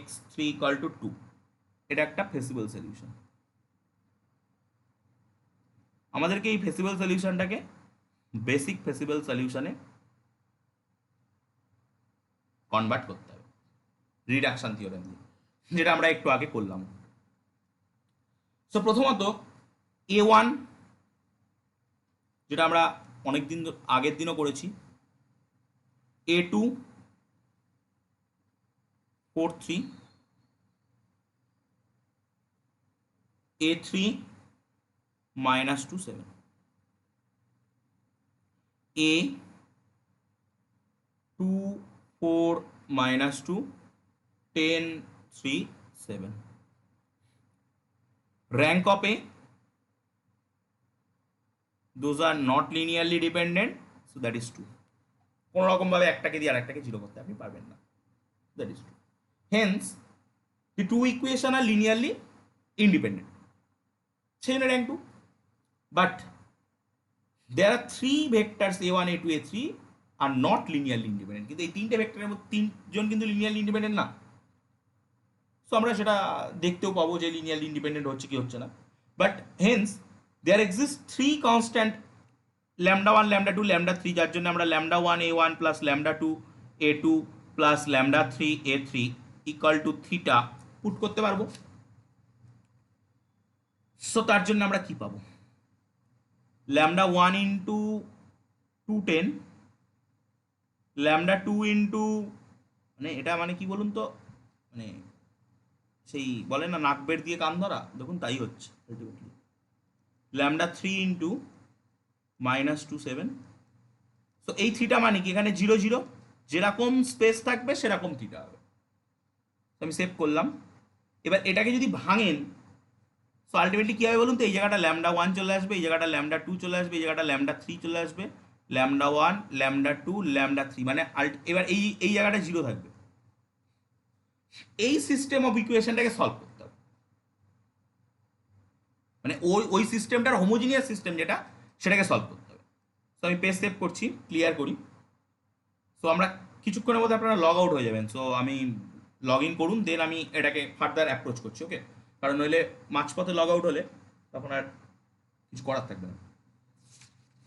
x3 equal to 2। এটা একটা ফেসিবল সলিউশন। আমাদেরকে এই ফেসিবল সলিউশনটাকে বেসিক ফেসিবল সলিউশনে কনভার্ট করতে হবে রিডাকশন থিওরেম দিয়ে, যেটা আমরা একটু আগে করলাম। সো প্রথমত a1, যেটা আমরা অনেকদিন আগের দিনও করেছি, a2 4 3, a3 -2 7। a 2 4 minus 2 10 3 7 rank of a, those are not linearly dependent, so that is 2. কোনো রকম ভাবে একটাকে দিয়ে আরেকটাকে জিরো করতে আপনি পারবেন না, that is 2. hence the two equation are linearly independent, সেই জন্য rank 2. but there are three vectors a1 a2 a3 are not linearly independent, কিন্তু এই তিনটে ভেক্টরের মধ্যে তিনজন কিন্তু linearly independent না। সো আমরা সেটা দেখতেও পাবো যে লিনিয়ারলি ইন্ডিপেন্ডেন্ট হচ্ছে কি হচ্ছে না। But hence there exist three constant lambda one lambda two lambda three, যার জন্য আমরা lambda one A one plus lambda two A two plus lambda three A three equal to theta put করতে পারবো। সো তার জন্য আমরা কি পাবো, lambda one into 210 lambda two into, মানে এটা মানে কি বলুন তো, মানে সেই বলে না নাক বের দিয়ে কান ধরা, দেখুন তাই হচ্ছে ultimately. Lambda three into minus 27। So এই থিটা মানে কি, এখানে 0 0 যেরকম স্পেস থাকবে সেরকম থিটা হবে। আমি সেভ করলাম। এবার এটাকে যদি ভাঙেন, সো আলটিমেটলি কী হবে বলুন তো, এই জায়গাটা ল্যামডা ওয়ান চলে আসবে, এই জায়গাটা ল্যামডা টু চলে আসবে, এই জায়গাটা ল্যামডা থ্রি চলে আসবে, lambda one lambda two lambda three, মানে এবার এই জায়গাটা 0 থাকবে। এই সিস্টেম অফ ইকুয়েশনটাকে সলভ করতে হবে, মানে ওই সিস্টেমটার হোমোজিনিয়াস সিস্টেম যেটা, সেটাকে সলভ করতে হবে। সো আমি পেজ সেভ করছি, ক্লিয়ার করি। সো আমরা কিছুক্ষণের মধ্যে আপনারা লগ আউট হয়ে যাবেন। সো আমি লগ ইন করুন, দেন আমি এটাকে ফার্দার অ্যাপ্রোচ করছি, ওকে? কারণ নইলে মাঝপথে লগ আউট হলে তখন আর কিছু করার থাকবে না।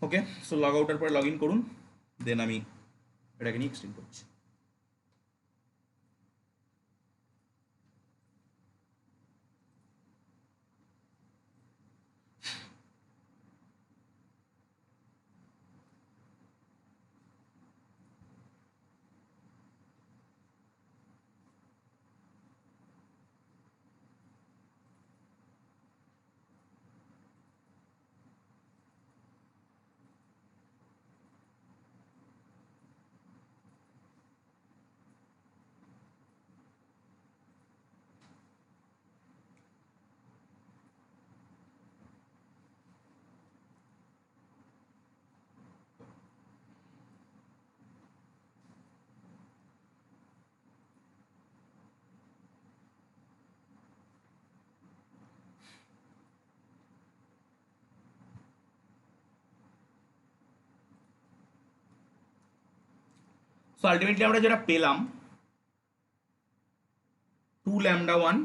ওকে, সো লগ আউটের পরে লগ ইন করুন, দেন আমি এটাকে নিয়ে এক্সটেন্ড করছি। সো আলটিমেটলি আমরা যেটা পেলাম, 2 lambda one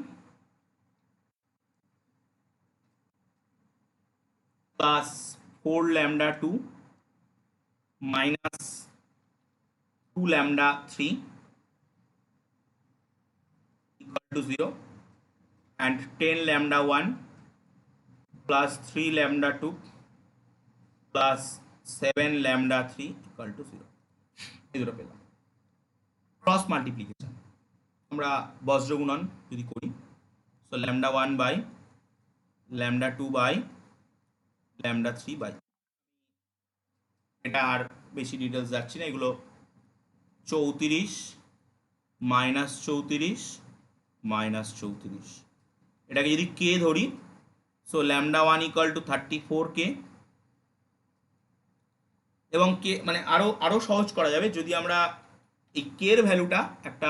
plus 4 lambda two minus 2 lambda three equal to 0 and 10 lambda 1 plus 3 lambda 2 plus 7 lambda 3 equal to 0। এই দুটো পেলাম। ক্রস মাল্টিপ্লিকেশন আমরা বজ্র গুণন যদি করি, so lambda 1 by lambda 2 by lambda 3 by, এটা আর বেশি ডিটেলস যাচ্ছি না, এগুলো 34 মাইনাস 34 মাইনাস 34, এটাকে যদি কে ধরি, so lambda one equal to 34K, এবং কে মানে আরও সহজ করা যাবে যদি আমরা এই কের ভ্যালুটা একটা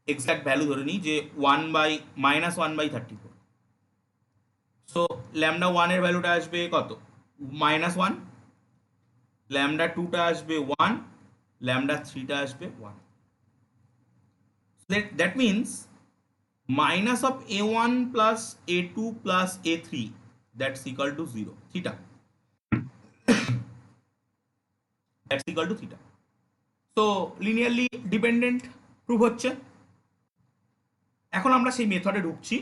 এক্সাক্ট ভ্যালু ধরে নিই, যে 1/-1/34। সো ল্যামডা ওয়ানের ভ্যালুটা আসবে কত, -1, ল্যামডা টুটা আসবে 1, ল্যামডা থ্রিটা আসবে 1। That means minus of a1 plus a2 plus a3, that's equal to 0 theta, that's equal to theta. So linearly dependent prove হচ্ছে। এখন আমরা সেই মেথডে ঢুকছি।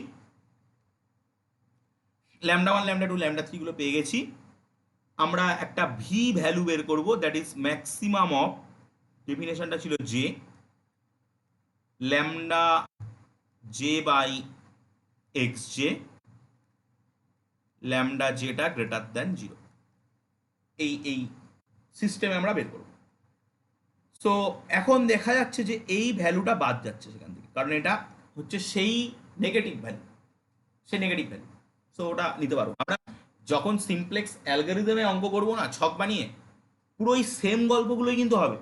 Lambda one lambda two lambda three গুলো পেয়ে গেছি, আমরা একটা ভি ভ্যালু বের করব, দ্যাট ইজ ম্যাক্সিমাম অফ, ডেফিনেশনটা ছিল J, lambda J by X J, lambda জেটা গ্রেটার দ্যান 0। এই সিস্টেমে আমরা বের করব। সো এখন দেখা যাচ্ছে যে এই ভ্যালুটা বাদ যাচ্ছে সেখান থেকে, কারণ এটা হচ্ছে সেই নেগেটিভ ভ্যালু, সেই নেগেটিভ ভ্যালু। সো ওটা নিতে পারবো আমরা। যখন সিমপ্লেক্স অ্যালগরিদমে অঙ্ক করবো না ছক বানিয়ে, পুরো ওই সেম গল্পগুলোই কিন্তু হবে।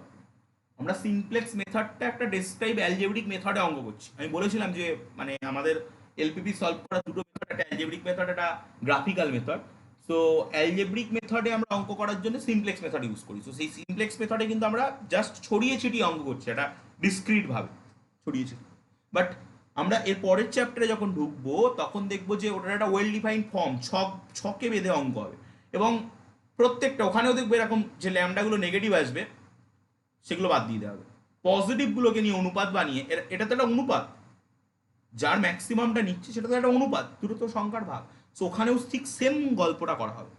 আমরা সিমপ্লেক্স মেথডটা একটা ডেসক্রাইব অ্যালজেব্রিক মেথডে অঙ্ক করছি। আমি বলেছিলাম যে মানে আমাদের এলপিপি সলভ করা দুটো মেথড, একটা অ্যালজেব্রিক মেথড, একটা গ্রাফিক্যাল মেথড। সো অ্যালজেব্রিক মেথডে আমরা অঙ্ক করার জন্য সিমপ্লেক্স মেথড ইউজ করি। সো সেই সিমপ্লেক্স মেথডে কিন্তু আমরা জাস্ট ছড়িয়ে ছিটিয়ে অঙ্ক করছি, এটা ডিসক্রিট ভাবে ছড়িয়ে ছিটিয়ে। বাট আমরা এর পরের চ্যাপ্টারে যখন ঢুকবো তখন দেখবো যে ওটার একটা ওয়েল ডিফাইন্ড ফর্ম, ছকে বেঁধে অঙ্ক হবে। এবং প্রত্যেকটা ওখানেও দেখবো এরকম যে ল্যামডাগুলো নেগেটিভ আসবে, সেগুলো বাদ দিয়ে দেওয়া হবে। পজিটিভগুলোকে নিয়ে অনুপাত বানিয়ে, এটা তো একটা অনুপাত, যার ম্যাক্সিমামটা নিচ্ছে সেটা তো একটা অনুপাত, দুটো তো সংখ্যার ভাগ। সো ওখানেও ঠিক সেম গল্পটা করা হবে।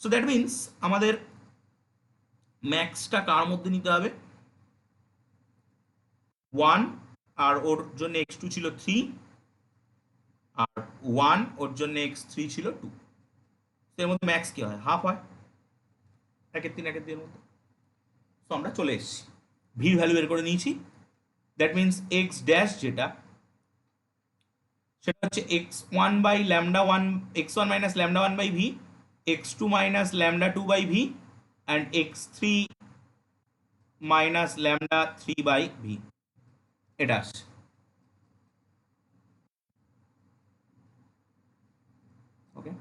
সো দ্যাট মিনস আমাদের ম্যাক্সটা কার মধ্যে নিতে হবে, 1, আর ওর জন্য x2 ছিল 3, আর 1 ওর জন্য x3 ছিল 2। এর মধ্যে ম্যাক্স কি হয়, হাফ হয়, 1/3 1/3 এর মধ্যে। সো আমরা চলে এসেছি, ভির ভ্যালু বের করে নিয়েছি। দ্যাট মিনস এক্স ড্যাশ যেটা, সেটা হচ্ছে x1 by lambda one, x1 minus lambda one by V, x2 minus lambda two by V, and x3 minus lambda three by V. এটা আসছে। ওকে,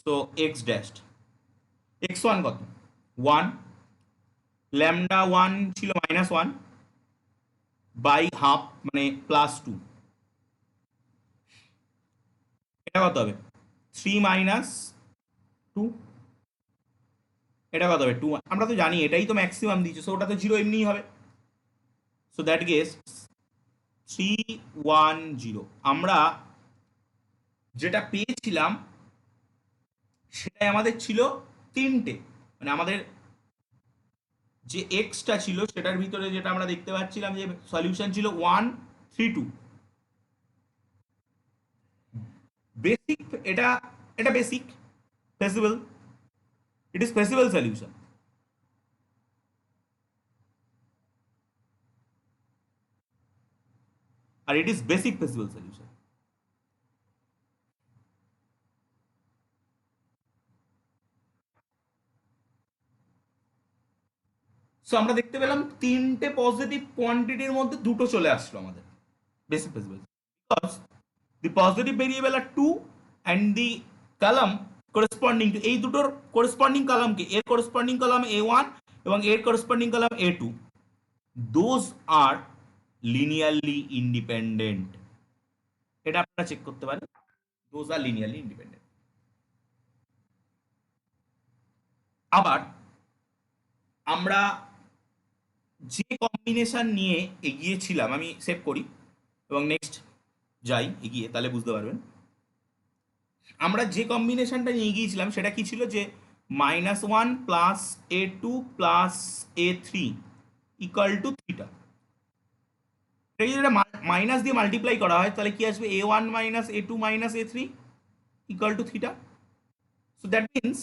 সো এক্স ড্যাশ, x1 কত, 1, ল্যামডা ওয়ান ছিল -1 বাই হাফ মানে +2, এটা কত হবে 3 মাইনাস 2, এটা কত হবে 2। আমরা তো জানি এটাই তো ম্যাক্সিমাম দিয়েছে, সো ওটা তো 0 এমনিই হবে। So that guess 310। আমরা যেটা পেয়েছিলাম সেটাই আমাদের ছিল তিনটে, মানে আমাদের যে এক্সটা ছিল সেটার ভিতরে যেটা আমরা দেখতে পাচ্ছিলাম যে সলিউশন ছিল 132। বেসিক, এটা এটা basic feasible, it is feasible solution. আর it is basic feasible solution. So আমরা দেখতে পেলাম তিনটে পজিটিভ কোয়ান্টিটির মধ্যে দুটো চলে আসলো আমাদের basic feasible, because the positive variable are 2 and the column corresponding to, এই দুটোর corresponding column কে, এর corresponding column a1 এবং এর corresponding column a2, those are linearly independent। এটা আপনারা চেক করতে পারেন, those are linearly independent। আবার আমরা যে কম্বিনেশন নিয়ে এগিয়েছিলাম, আমি সেভ করি এবং নেক্সট যাই এগিয়ে, তাহলে বুঝতে পারবেন। আমরা যে কম্বিনেশনটা নিয়ে গিয়েছিলাম সেটা কি ছিল, যে -1 plus a2 plus a3 equal to theta. এটাকে যদি মাইনাস দিয়ে মাল্টিপ্লাই করা হয় তাহলে কি আসবে, a1 minus a2 minus a3 equal to theta. So that means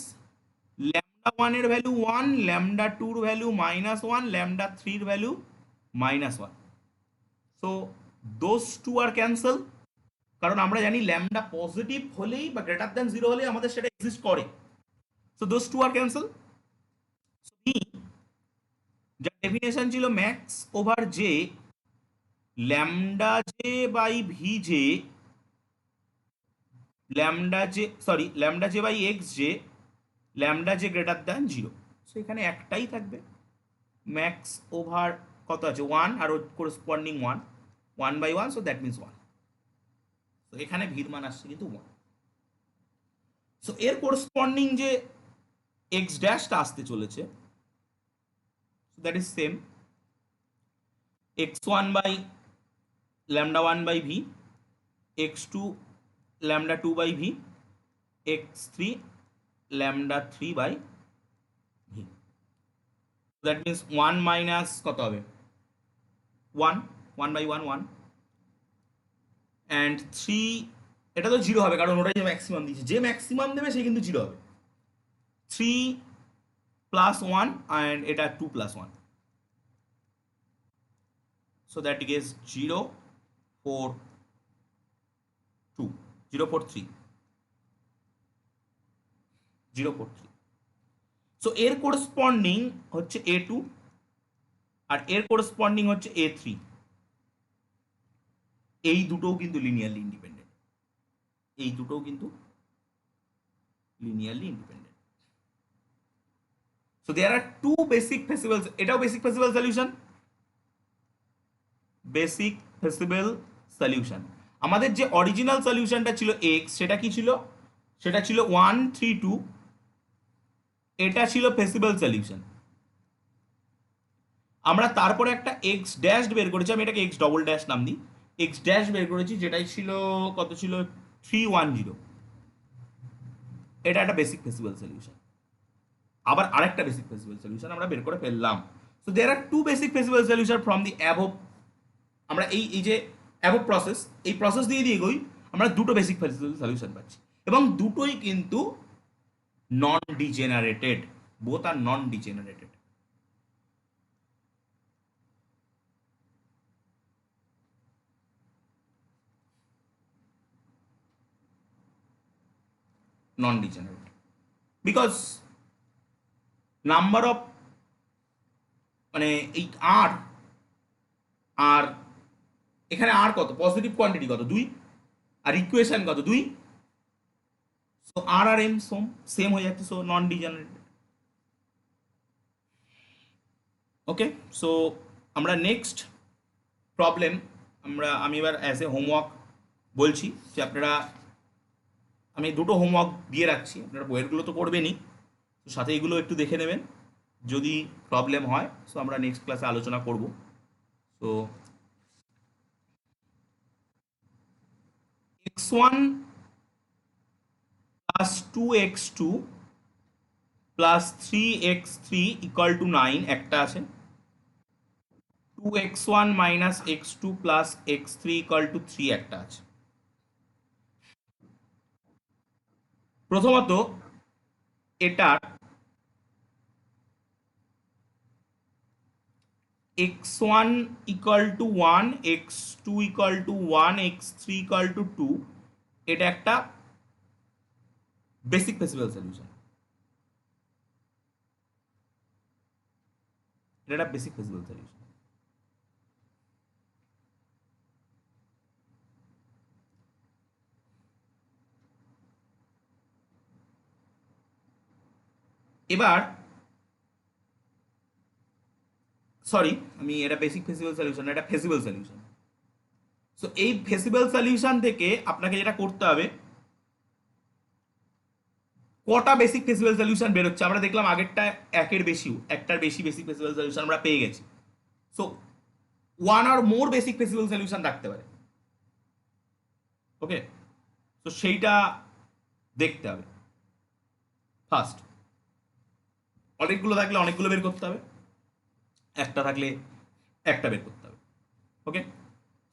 lambda ওয়ানের ভ্যালু 1, ল্যামডা টুর ভ্যালু -1, ল্যামডা থ্রির value -1। So those two are cancel, কারণ আমরা জানি ল্যামডা পজিটিভ হলেই বা গ্রেটার দ্যান 0 হলেই আমাদের সেটা এক্সিস্ট করে। So those two are cancel. So V, যার ডেফিনেশন ছিল max over J lambda J by V J, lambda J by X J, lambda J greater than 0। So এখানে একটাই থাকবে, ম্যাক্স ওভার কত আছে 1, আর ওর করেসপন্ডিং 1, 1/1, সো দ্যাট মিনস 1। তো এখানে ভির মান আসছে কিন্তু 1। সো এর করেসপন্ডিং যে এক্স ড্যাশটা আসতে চলেছে, that is same x1 by lambda 1 by V, x2 lambda 2 by V, x3 lambda 3 by V. That means 1 minus কত হবে 1, 1/1 1, অ্যান্ড 3, এটা তো 0 হবে কারণ ওটাই যে ম্যাক্সিমাম দিয়েছে, যে ম্যাক্সিমাম দেবে সে কিন্তু 0 হবে। 3 +1 and এটা 2 + 1, so that is 0 4 2 0 4 3 0 4 3। সো এর কোরেসপন্ডিং হচ্ছে A2 আর এর কোরেসপন্ডিং হচ্ছে A3। এই দুটোও কিন্তু লিনিয়ারলি ইন্ডিপেন্ডেন্ট, এই দুটোও কিন্তু linearly independent. So there are two basic feasible, এটাও basic feasible solution, basic feasible solution. আমাদের যে অরিজিনাল সলিউশনটা ছিল এক্স, সেটা কি ছিল? সেটা ছিল 1 3 2, এটা ছিল ফেসিবল সলিউশন। আমরা তারপরে একটা এক্স ড্যাশ বের করেছি, আমি এটাকে এক্স ডবল ড্যাশ নাম দিই, এক্স ড্যাশ বের করেছি, যেটাই ছিল কত ছিল 310। এটা একটা বেসিক ফেসিবল সলিউশন। আবার আরেকটা বেসিক ফেসিবল সলিউশন আমরা বের করে ফেললাম। So there are two basic feasible solution from the above. আমরা এই যে অ্যাবভ প্রসেস, এই প্রসেস দিয়ে এগোই, আমরা দুটো বেসিক ফেসিবল সলিউশন পাচ্ছি এবং দুটোই কিন্তু non degenerated, both are non degenerated. Non degenerate because number of, মানে এই আর আর এখানে আর কত, পজিটিভ কোয়ান্টিটি কত 2, আর ইকুয়েশন কত 2, সো আর আর এম সেম হয়ে যাচ্ছে, সো নন ডিজেনারেটেড। ওকে, সো আমরা নেক্সট প্রবলেম, আমি এবার অ্যাজ এ হোমওয়ার্ক বলছি যে আপনারা, আমি দুটো হোমওয়ার্ক দিয়ে রাখছি, আপনারা বইয়েরগুলো তো করবেনই, তো সাথে এগুলো একটু দেখে নেবেন, যদি প্রবলেম হয় সো আমরা নেক্সট ক্লাসে আলোচনা করব। So x1 plus 2x2 plus 3x3 equal to 9 একটা আছে, 2x1 minus x2 plus x3 equal to 3 একটা আছে। প্রথমত এটার x1 equal to 1, x2 equal to 1, x3 equal to 2, এটা একটা বেসিক ফেসিবল সলিউশন, এটা একটা বেসিক ফেসিবল সলিউশন। এবার সরি, আমি এটা বেসিক ফেসিবল সলিউশন, এটা ফেসিবল সলিউশন। সো এই ফেসিবল সলিউশন থেকে আপনাকে যেটা করতে হবে, কটা বেসিক ফেসিবল সলিউশন বেরোচ্ছে আমরা দেখলাম আগেরটা, একটার বেশি বেসিক ফেসিবল সলিউশন আমরা পেয়ে গেছি। সো ওয়ান আর মোর বেসিক ফেসিবল সলিউশন থাকতে পারে। ওকে, তো সেইটা দেখতে হবে। ফার্স্ট অনেকগুলো থাকলে অনেকগুলো বের করতে হবে, একটা থাকলে একটা বের করতে হবে। ওকে,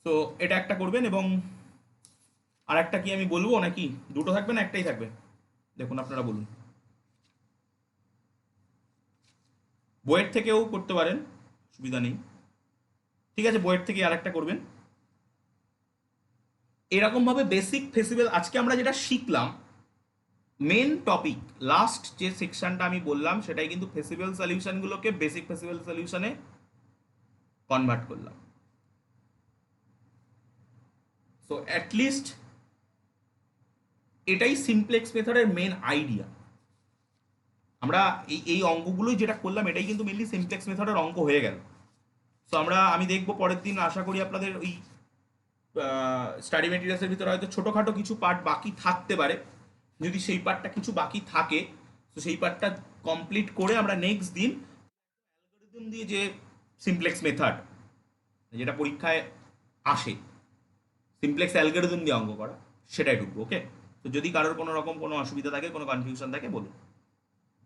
সো এটা একটা করবেন, এবং আর একটা কি আমি বলবো নাকি দুটো থাকবে না একটাই থাকবে, দেখুন আপনারা বলুন। বইয়ের থেকেও করতে পারেন, সুবিধা নেই, ঠিক আছে, বইয়ের থেকে আর একটা করবেন। এরকম ভাবে বেসিক ফেসিবল, আজকে আমরা যেটা শিখলাম মেন টপিক, লাস্ট যে সেকশনটা আমি বললাম সেটাই কিন্তু ফেসিবল সলিউশনগুলোকে বেসিক ফেসিবল সলিউশনে কনভার্ট করলাম। সো অ্যাটলিস্ট এটাই সিমপ্লেক্স মেথডের মেন আইডিয়া। আমরা এই অঙ্কগুলোই যেটা করলাম এটাই কিন্তু মেনলি সিমপ্লেক্স মেথডের অঙ্ক হয়ে গেল। সো আমি দেখবো পরের দিন, আশা করি আপনাদের ওই স্টাডি মেটেরিয়ালসের ভিতরে হয়তো ছোটোখাটো কিছু পার্ট বাকি থাকতে পারে, যদি সেই পার্টটা কিছু বাকি থাকে তো সেই পার্টটা কমপ্লিট করে আমরা নেক্সট দিন অ্যালগরিদম দিয়ে যে সিমপ্লেক্স মেথড যেটা পরীক্ষায় আসে, সিমপ্লেক্স অ্যালগরিদম দিয়ে অঙ্ক করা, সেটাই ঢুকবো। ওকে, তো যদি কারোর কোনো রকম কোনো অসুবিধা থাকে, কোনো কনফিউশন থাকে বলুন।